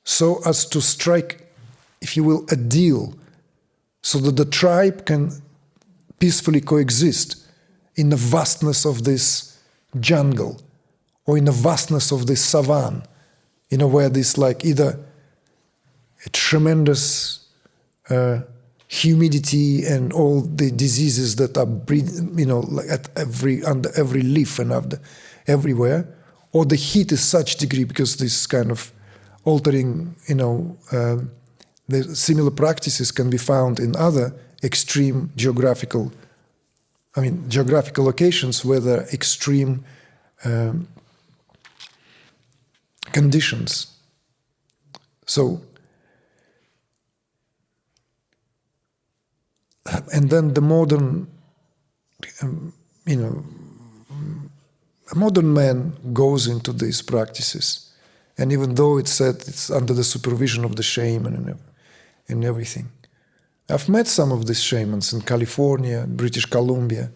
so as to strike, if you will, a deal, so that the tribe can peacefully coexist in the vastness of this jungle, or in the vastness of this savanna, where this either a tremendous humidity and all the diseases that are under every leaf and everywhere, or the heat is such degree, because this kind of altering, the similar practices can be found in other extreme geographical locations where there are extreme conditions. So, and then the modern, a modern man goes into these practices, and even though it's said it's under the supervision of the shaman and everything. I've met some of these shamans in California, British Columbia.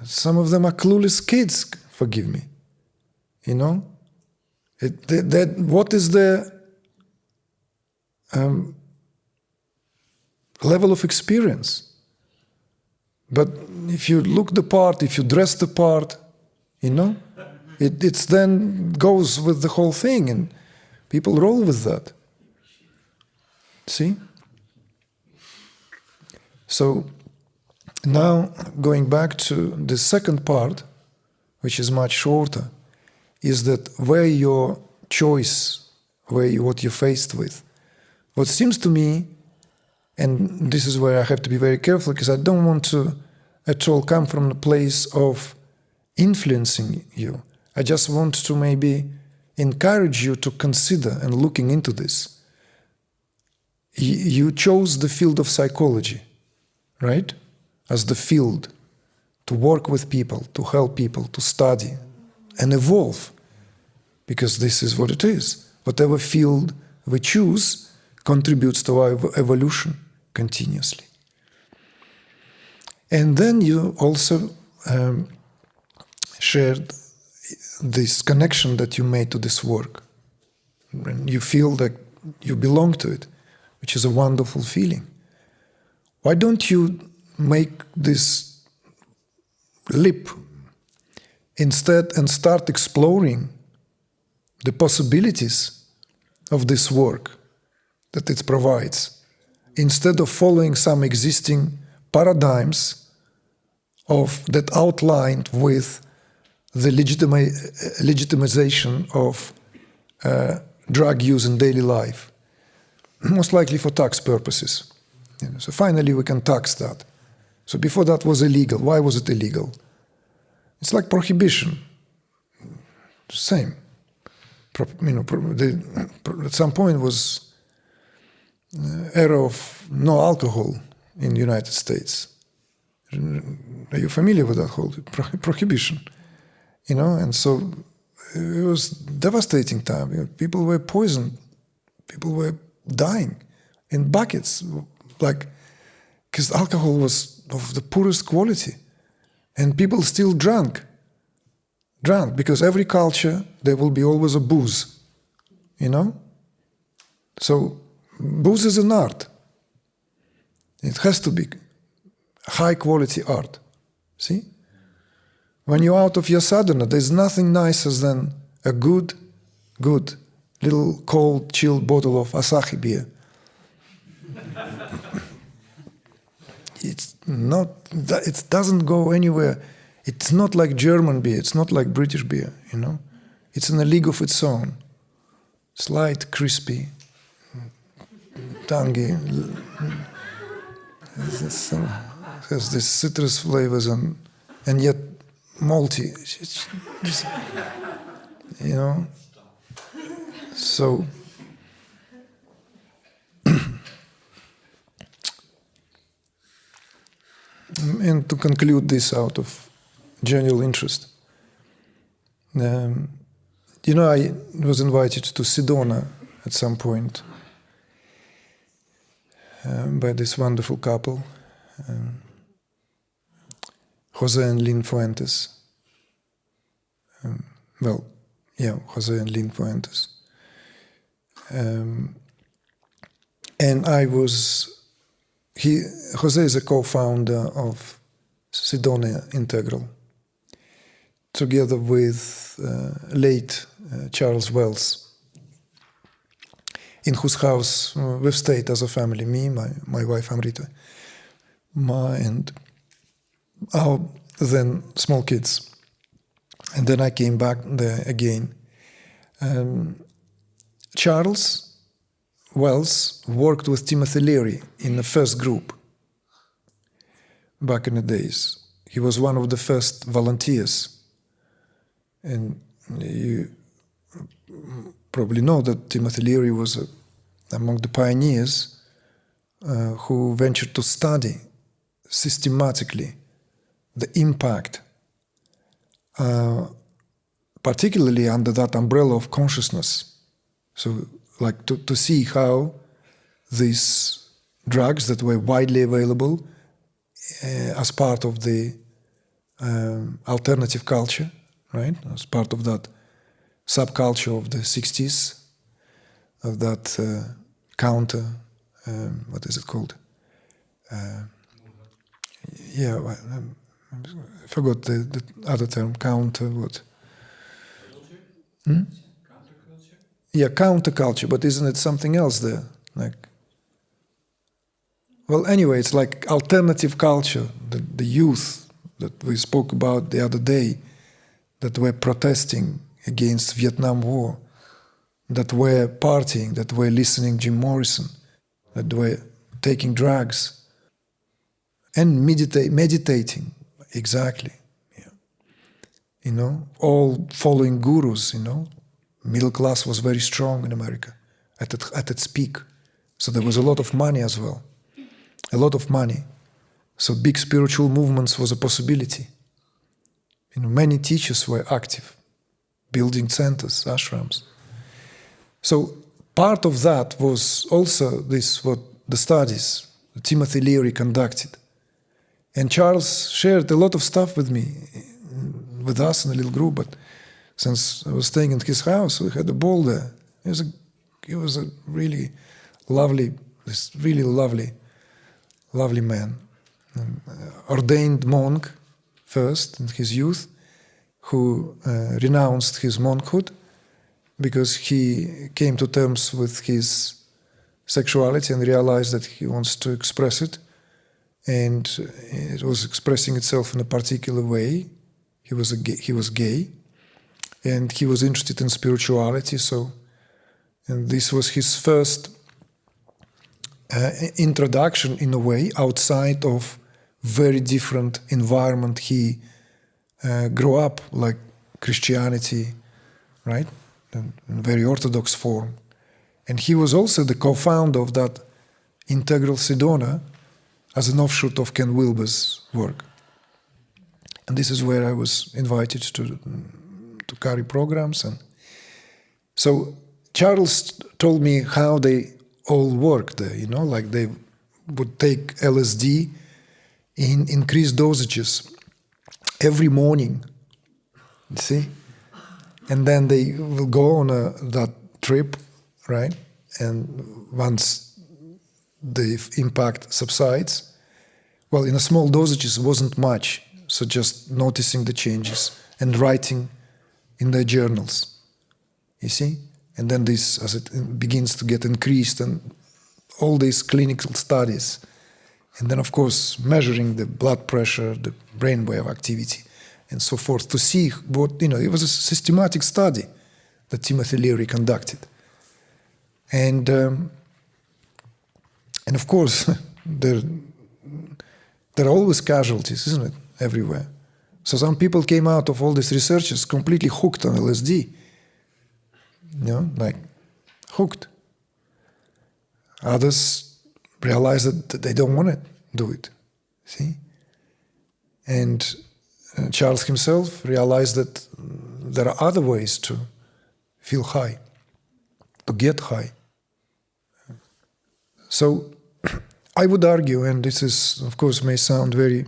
Some of them are clueless kids, forgive me. What is the level of experience? But if you look the part, if you dress the part, it's then goes with the whole thing, and people roll with that. See? So now going back to the second part, which is much shorter, is that where your choice, what you're faced with. What seems to me, and this is where I have to be very careful, because I don't want to at all come from a place of influencing you. I just want to maybe encourage you to consider and looking into this. You chose the field of psychology, right? As the field to work with people, to help people, to study and evolve, because this is what it is. Whatever field we choose contributes to our evolution continuously. And then you also shared this connection that you made to this work. And you feel that you belong to it, which is a wonderful feeling. Why don't you make this leap instead and start exploring the possibilities of this work that it provides, instead of following some existing paradigms that outlined with the legitimization of drug use in daily life, most likely for tax purposes. So finally we can tax that. So before that was illegal. Why was it illegal? It's like prohibition. Same. At some point was era of no alcohol in the United States. Are you familiar with that whole prohibition? And so it was devastating time. People were poisoned. People were dying in buckets, because alcohol was of the poorest quality, and people still drank because every culture there will be always a booze, So booze is an art. It has to be high quality art. See? When you're out of your sadhana, there's nothing nicer than a good little cold, chilled bottle of Asahi beer. It doesn't go anywhere. It's not like German beer. It's not like British beer, It's in a league of its own. It's light, crispy, tangy. It has these citrus flavors and yet malty. So and to conclude this out of general interest, I was invited to Sedona at some point by this wonderful couple, Jose and Lynn Fuentes. Jose and Lynn Fuentes. And Jose is a co-founder of Sedona Integral, together with late Charles Wells, in whose house we've stayed as a family, me, my wife Amrita, and our then small kids. And then I came back there again. Charles Wells worked with Timothy Leary in the first group back in the days. He was one of the first volunteers. And you probably know that Timothy Leary was among the pioneers who ventured to study systematically the impact, particularly under that umbrella of consciousness. So to see how these drugs that were widely available as part of the alternative culture, right? As part of that subculture of the 60s, of that counter, what is it called? I forgot the other term, counter what? Counterculture? Yeah, counterculture, but isn't it something else there? well, anyway, it's like alternative culture, the youth that we spoke about the other day, that were protesting against Vietnam War, that were partying, that were listening Jim Morrison, that were taking drugs and meditating, exactly. Yeah. You know, all following gurus, you know. Middle class was very strong in America at its peak. So there was a lot of money as well, a lot of money. So big spiritual movements was a possibility. You know, many teachers were active, building centers, ashrams. So part of that was also this, what the studies that Timothy Leary conducted. And Charles shared a lot of stuff with me, with us in a little group, but since I was staying in his house, we had a ball there. He was a really lovely man. Ordained monk first in his youth, who renounced his monkhood because he came to terms with his sexuality and realized that he wants to express it. And it was expressing itself in a particular way. He was gay, and he was interested in spirituality. And this was his first introduction, in a way, outside of very different environment he grew up, like Christianity, right, in very orthodox form. And he was also the co-founder of that Integral Sedona as an offshoot of Ken Wilber's work. And this is where I was invited to carry programs. And so Charles told me how they all worked there, you know, like they would take LSD in increased dosages every morning, you see? And then they will go on that trip, right? And once the impact subsides, well, in a small dosages, it wasn't much. So just noticing the changes and writing in their journals, you see? And then this, as it begins to get increased, and all these clinical studies, and then, of course, measuring the blood pressure, the brainwave activity, and so forth, to see what, you know, it was a systematic study that Timothy Leary conducted. And of course, there are always casualties, isn't it, everywhere. So some people came out of all these researches completely hooked on LSD, you know, like hooked. Others realize that they don't want to do it, see? And Charles himself realized that there are other ways to feel high, to get high. So I would argue, and this is, of course, may sound very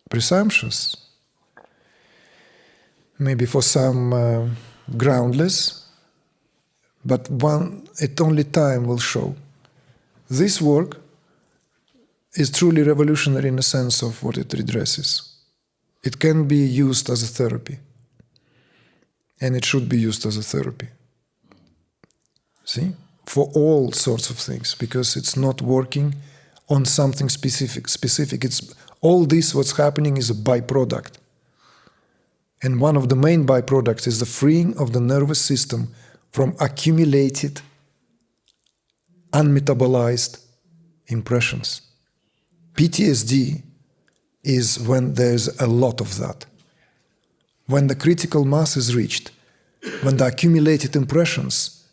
presumptuous, maybe for some groundless, but only time will show. This work is truly revolutionary in the sense of what it redresses. It can be used as a therapy, and it should be used as a therapy. See? For all sorts of things, because it's not working on something specific. It's all this, what's happening, is a byproduct. And one of the main byproducts is the freeing of the nervous system from accumulated, unmetabolized impressions. PTSD is when there's a lot of that. When the critical mass is reached, when the accumulated impressions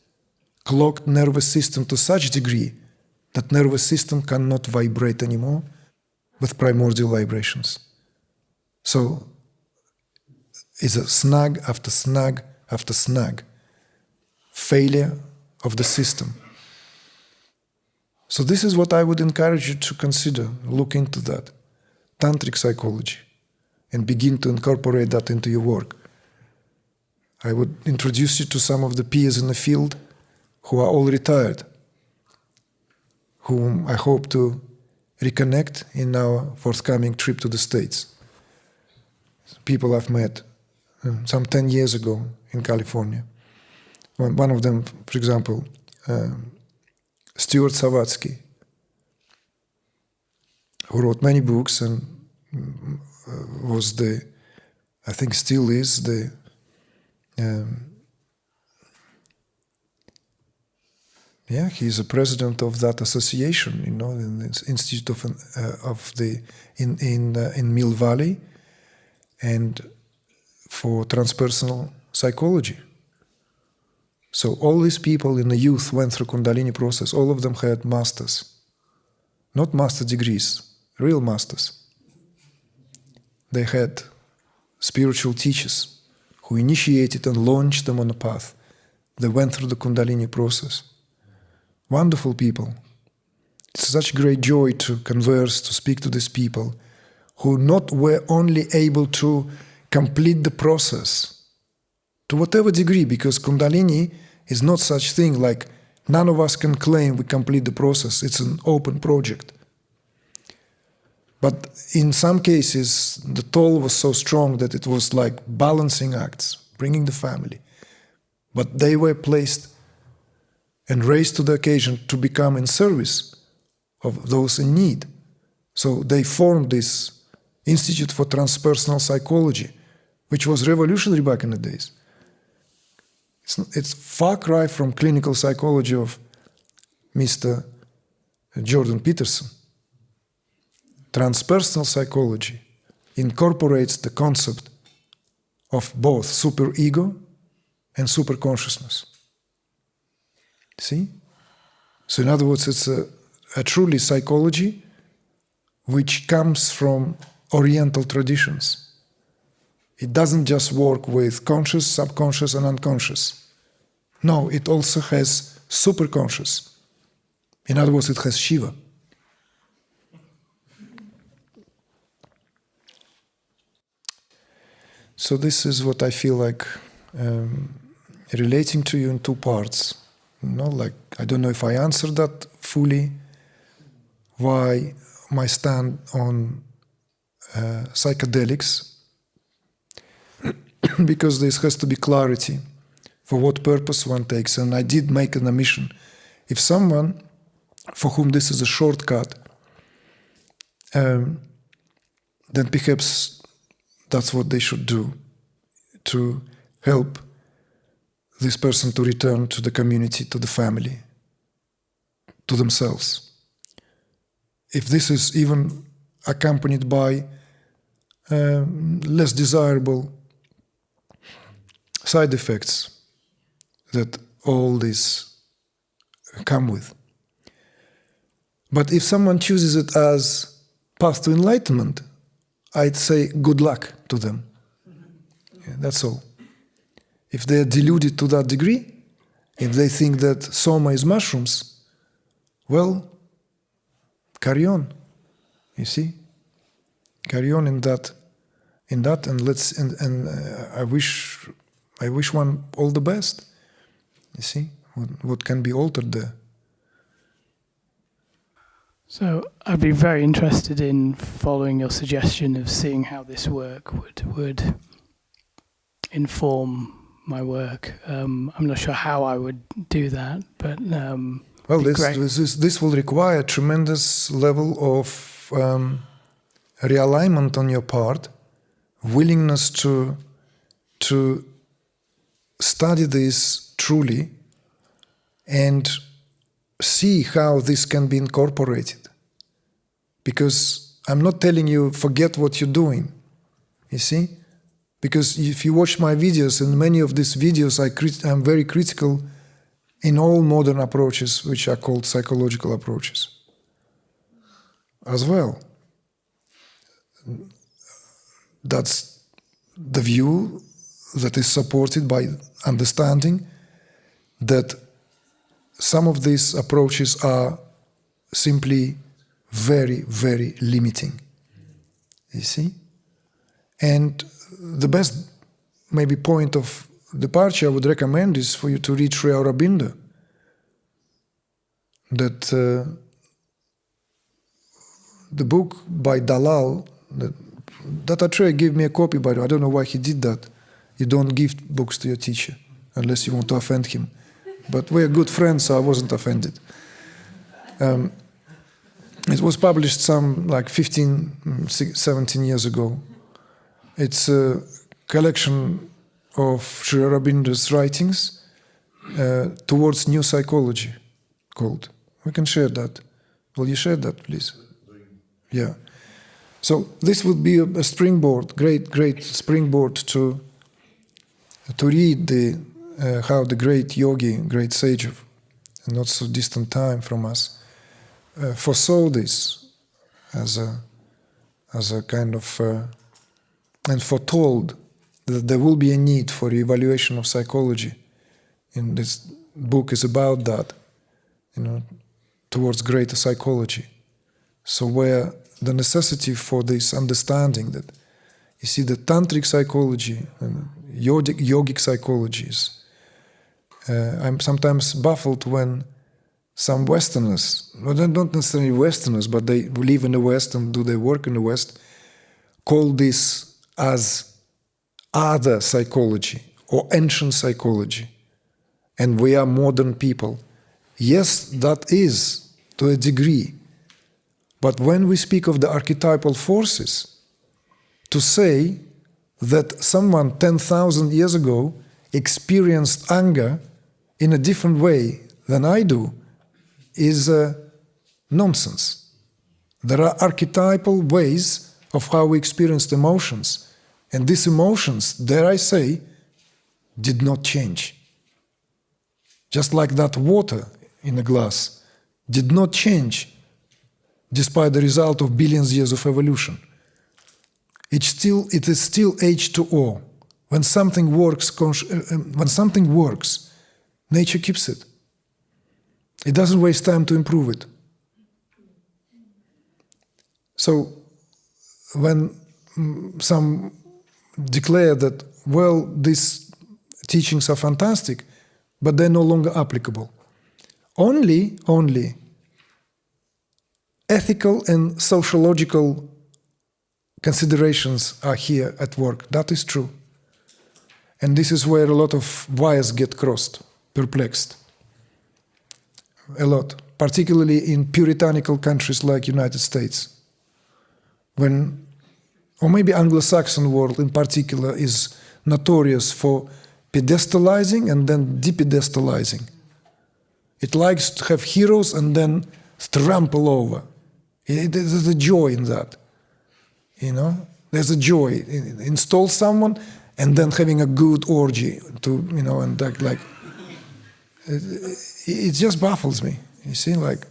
clogged nervous system to such degree that nervous system cannot vibrate anymore with primordial vibrations. So it's a snag after snag after snag, failure of the system. So this is what I would encourage you to consider, look into that, tantric psychology, and begin to incorporate that into your work. I would introduce you to some of the peers in the field who are all retired, whom I hope to reconnect in our forthcoming trip to the States. People I've met some 10 years ago in California. One of them, for example, Stuart Savatsky, who wrote many books and was I think still is he's a president of that association, in the Institute in Mill Valley, and for transpersonal psychology. So all these people in the youth went through Kundalini process. All of them had masters, not master degrees, real masters. They had spiritual teachers who initiated and launched them on a path. They went through the Kundalini process. Wonderful people. It's such great joy to converse, to speak to these people who not were only able to complete the process to whatever degree, because Kundalini is not such thing like none of us can claim we complete the process. It's an open project. But in some cases, the toll was so strong that it was like balancing acts, bringing the family. But they were placed and raised to the occasion to become in service of those in need. So they formed this Institute for Transpersonal Psychology, which was revolutionary back in the days. It's far cry from clinical psychology of Mr. Jordan Peterson. Transpersonal psychology incorporates the concept of both superego and superconsciousness. See? So in other words, it's a truly psychology which comes from Oriental traditions. It doesn't just work with conscious, subconscious, and unconscious. No, it also has superconscious. In other words, it has Shiva. So this is what I feel like relating to you in two parts. I don't know if I answered that fully, why my stand on psychedelics, because there has to be clarity for what purpose one takes. And I did make an omission. If someone for whom this is a shortcut, then perhaps that's what they should do to help this person to return to the community, to the family, to themselves. If this is even accompanied by less desirable side effects that all this come with. But if someone chooses it as path to enlightenment, I'd say good luck to them. Yeah, that's all. If they're deluded to that degree, if they think that Soma is mushrooms, well, carry on. You see, carry on in that, and I wish one all the best. You see what can be altered there. So I'd be very interested in following your suggestion of seeing how this work would inform my work. I'm not sure how I would do that, but well, this will require a tremendous level of realignment on your part, willingness to study this truly and see how this can be incorporated. Because I'm not telling you forget what you're doing, you see? Because if you watch my videos, in many of these videos I'm very critical in all modern approaches which are called psychological approaches as well. That's the view that is supported by understanding that some of these approaches are simply very, very limiting. You see? And the best maybe point of departure I would recommend is for you to read Sri Aurobindo. That the book by Dalal, that Atreya gave me a copy, by the way. I don't know why he did that. You don't give books to your teacher unless you want to offend him. but we're good friends, so I wasn't offended. It was published some like 15, 17 years ago. It's a collection of Sri Aurobindo's writings towards new psychology, called. We can share that. Will you share that, please? Yeah. So this would be a springboard, great springboard to read how the great yogi, great sage of a not so distant time from us, foresaw this as a kind of and foretold that there will be a need for evaluation of psychology. And this book is about that, towards greater psychology. So where the necessity for this understanding that, you see, the tantric psychology and yogic psychologies, I'm sometimes baffled when some Westerners, well, they're not necessarily Westerners, but they live in the West and do their work in the West, call this as other psychology or ancient psychology. And we are modern people. Yes, that is to a degree. But when we speak of the archetypal forces, to say that someone 10,000 years ago experienced anger in a different way than I do is nonsense. There are archetypal ways of how we experienced emotions. And these emotions, dare I say, did not change. Just like that water in a glass did not change despite the result of billions of years of evolution. It is still H2O. When something works, nature keeps it. It doesn't waste time to improve it. So when some declare that, well, these teachings are fantastic, but they're no longer applicable. Only ethical and sociological considerations are here at work. That is true. And this is where a lot of wires get crossed, perplexed. A lot, particularly in puritanical countries like United States. Or maybe Anglo-Saxon world in particular is notorious for pedestalizing and then depedestalizing. It likes to have heroes and then trample over. There's a joy in that. There's a joy in install someone and then having a good orgy and that, like it just baffles me. You see, like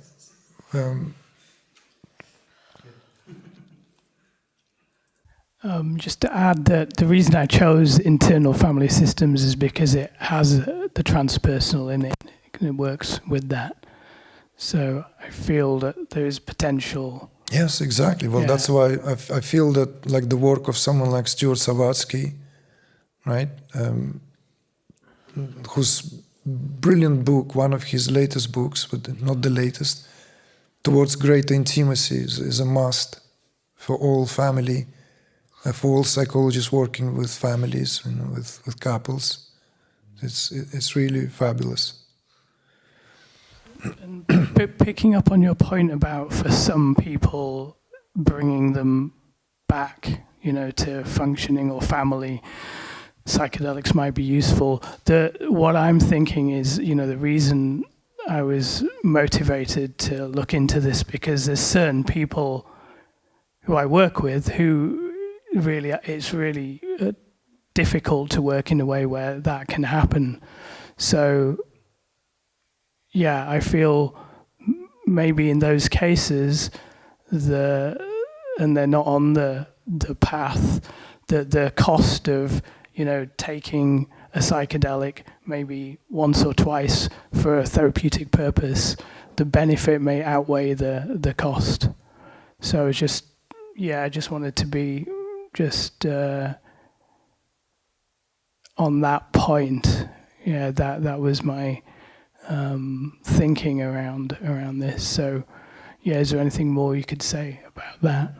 just to add that the reason I chose internal family systems is because it has the transpersonal in it. It works with that. So I feel that there is potential. Yes, exactly. Well, that's why I feel that, like the work of someone like Stuart Savatsky, right, whose brilliant book, one of his latest books, but not the latest, Towards Greater Intimacy is a must for all family, for all psychologists working with families, with couples. It's really fabulous. And picking up on your point about, for some people, bringing them back, to functioning or family, psychedelics might be useful. What I'm thinking is, the reason I was motivated to look into this, because there's certain people who I work with who it's really difficult to work in a way where that can happen. So, yeah, I feel maybe in those cases, and they're not on the path, the cost of taking a psychedelic maybe once or twice for a therapeutic purpose, the benefit may outweigh the cost. So it's just, I just wanted to be just on that point. Yeah, that was my thinking around this. So, is there anything more you could say about that?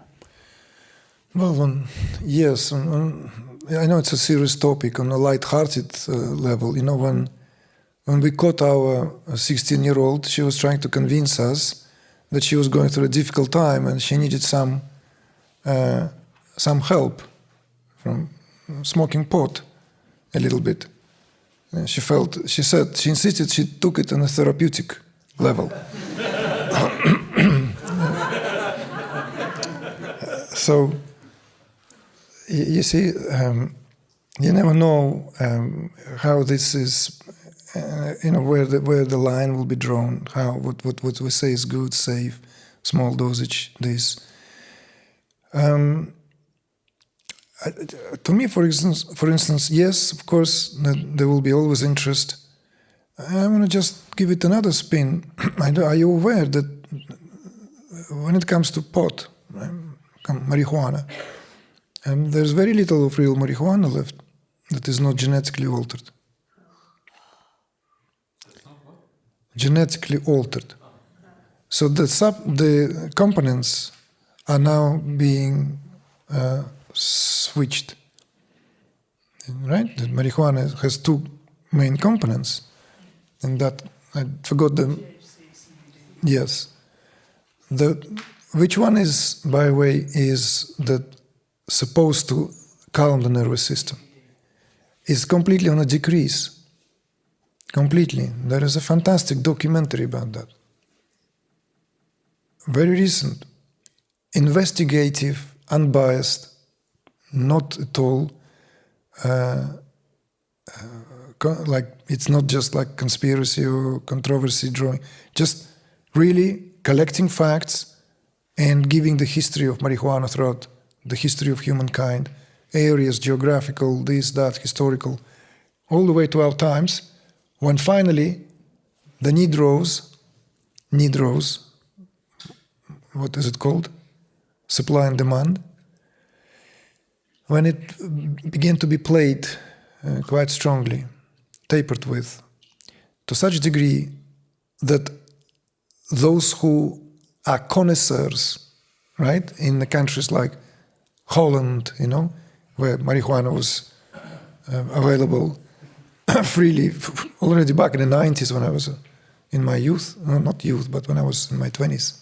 Well, yes. I know it's a serious topic on a light-hearted level. When when we caught our 16-year-old, she was trying to convince us that she was going through a difficult time and she needed some help from smoking pot a little bit. She insisted she took it on a therapeutic level. So, you see, you never know how this is, where the line will be drawn, what we say is good, safe, small dosage, this. To me, for instance, yes, of course, there will be always interest. I want to just give it another spin. Are you aware that when it comes to pot, marijuana, there's very little of real marijuana left that is not genetically altered? Genetically altered. So the components are now being switched, right? The marijuana has two main components, and that I forgot them. Yes, which one is, by the way, is that supposed to calm the nervous system? Is completely on a decrease. Completely. There is a fantastic documentary about that. Very recent, investigative, unbiased. Not at all like it's not just like conspiracy or controversy drawing, just really collecting facts and giving the history of marijuana throughout the history of humankind, areas, geographical, this, that, historical, all the way to our times, when finally the need rose, what is it called? Supply and demand. When it began to be played quite strongly, tapered with, to such a degree that those who are connoisseurs, right, in the countries like Holland, where marijuana was available freely already back in the 90s when I was in my youth, no, not youth, but when I was in my 20s.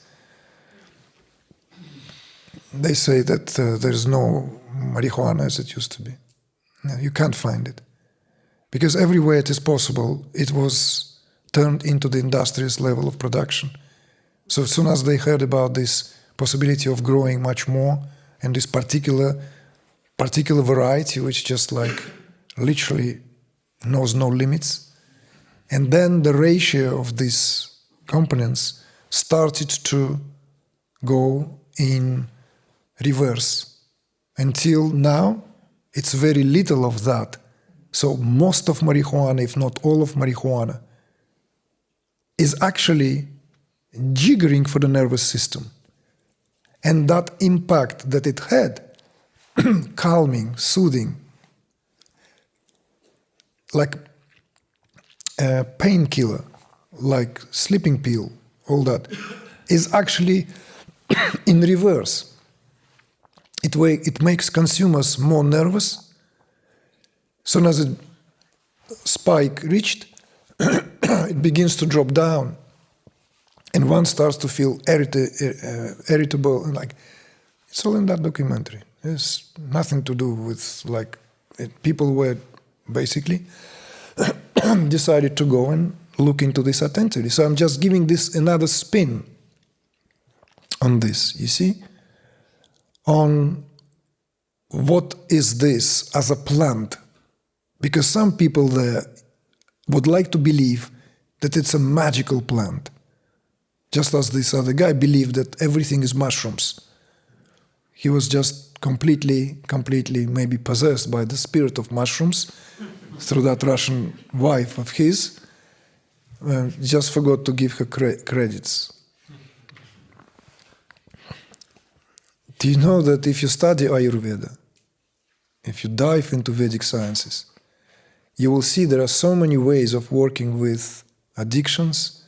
They say that there's no marijuana as it used to be. No, you can't find it. Because everywhere it is possible, it was turned into the industrious level of production. So as soon as they heard about this possibility of growing much more, and this particular variety, which just like literally knows no limits, and then the ratio of these components started to go in reverse. Until now, it's very little of that. So most of marijuana, if not all of marijuana, is actually jiggering for the nervous system. And that impact that it had, calming, soothing, like a painkiller, like sleeping pill, all that, is actually in reverse. It makes consumers more nervous. Soon as the spike reached, it begins to drop down, and one starts to feel irritable. Like it's all in that documentary. There's nothing to do with like people were basically decided to go and look into this attentively. So I'm just giving this another spin on this. You see, on what is this as a plant. Because some people there would like to believe that it's a magical plant. Just as this other guy believed that everything is mushrooms. He was just completely maybe possessed by the spirit of mushrooms through that Russian wife of his. Just forgot to give her credits. Do you know that if you study Ayurveda, if you dive into Vedic sciences, you will see there are so many ways of working with addictions,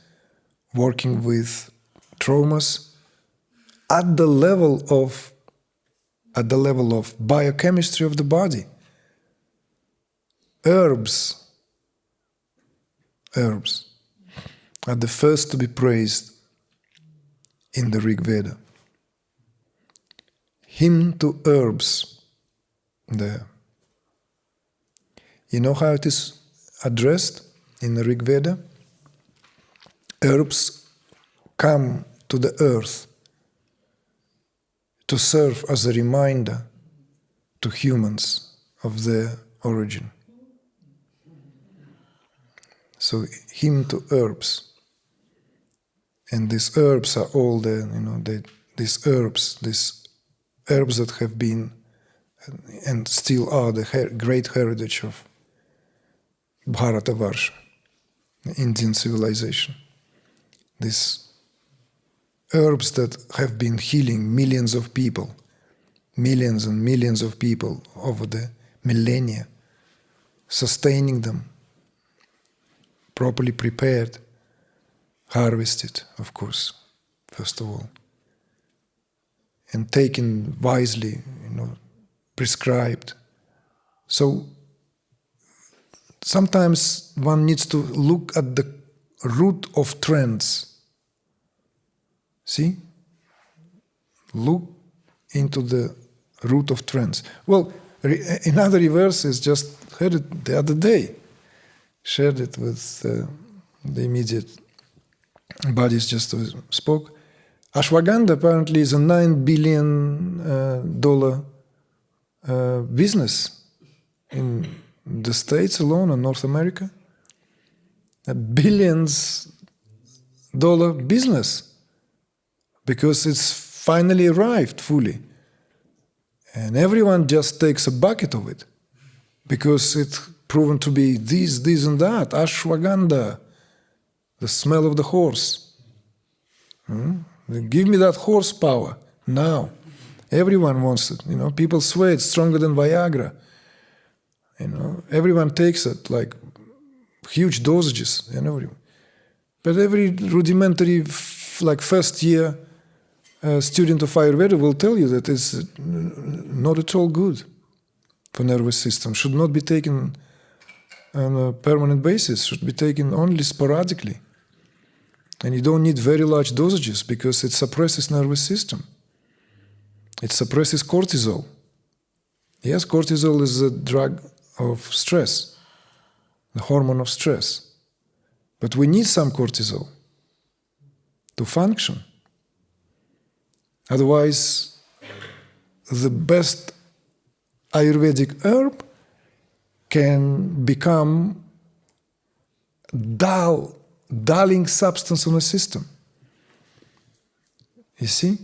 working with traumas, at the level of biochemistry of the body. Herbs herbs are the first to be praised in the Rig Veda. Hymn to herbs there. You know how it is addressed in the Rig Veda? Herbs come to the earth to serve as a reminder to humans of their origin. So, hymn to herbs. And these herbs are all these herbs that have been and still are the great heritage of Bharatavarsha, the Indian civilization. These herbs that have been healing millions of people, millions and millions of people over the millennia, sustaining them, properly prepared, harvested, of course, first of all, and taken wisely, prescribed. So sometimes one needs to look at the root of trends. See? Look into the root of trends. Well, another reverse is just heard it the other day. Shared it with the immediate bodies just spoke. Ashwagandha apparently is a $9 billion business in the States alone, or North America. A billions dollar business because it's finally arrived fully. And everyone just takes a bucket of it because it's proven to be this, and that. Ashwagandha, the smell of the horse. Give me that horsepower now. Everyone wants it. People swear it's stronger than Viagra. Everyone takes it like huge dosages. But every rudimentary, first year student of Ayurveda will tell you that it's not at all good for nervous system. Should not be taken on a permanent basis. Should be taken only sporadically. And you don't need very large dosages because it suppresses nervous system. It suppresses cortisol. Yes, cortisol is a drug of stress, the hormone of stress. But we need some cortisol to function. Otherwise, the best Ayurvedic herb can become dulling substance on the system. You see?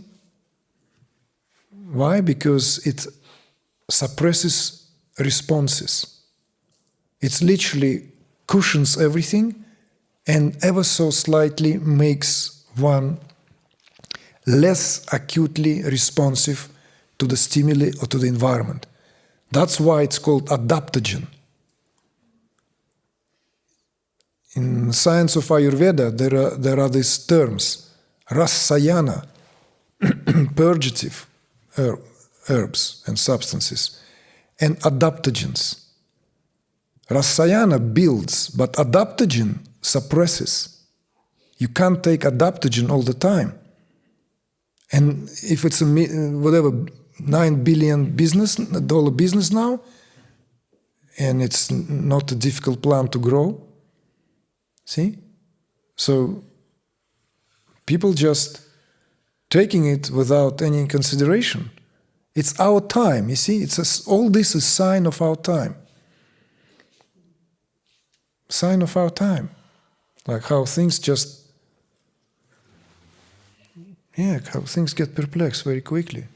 Why? Because it suppresses responses. It literally cushions everything and ever so slightly makes one less acutely responsive to the stimuli or to the environment. That's why it's called adaptogen. In the science of Ayurveda, there are these terms, rasayana, purgative herbs and substances, and adaptogens. Rasayana builds, but adaptogen suppresses. You can't take adaptogen all the time. And if it's a $9 billion business now, and it's not a difficult plant to grow, see? So people just taking it without any consideration. It's our time, you see? All this is sign of our time. Sign of our time. Like how things how things get perplexed very quickly.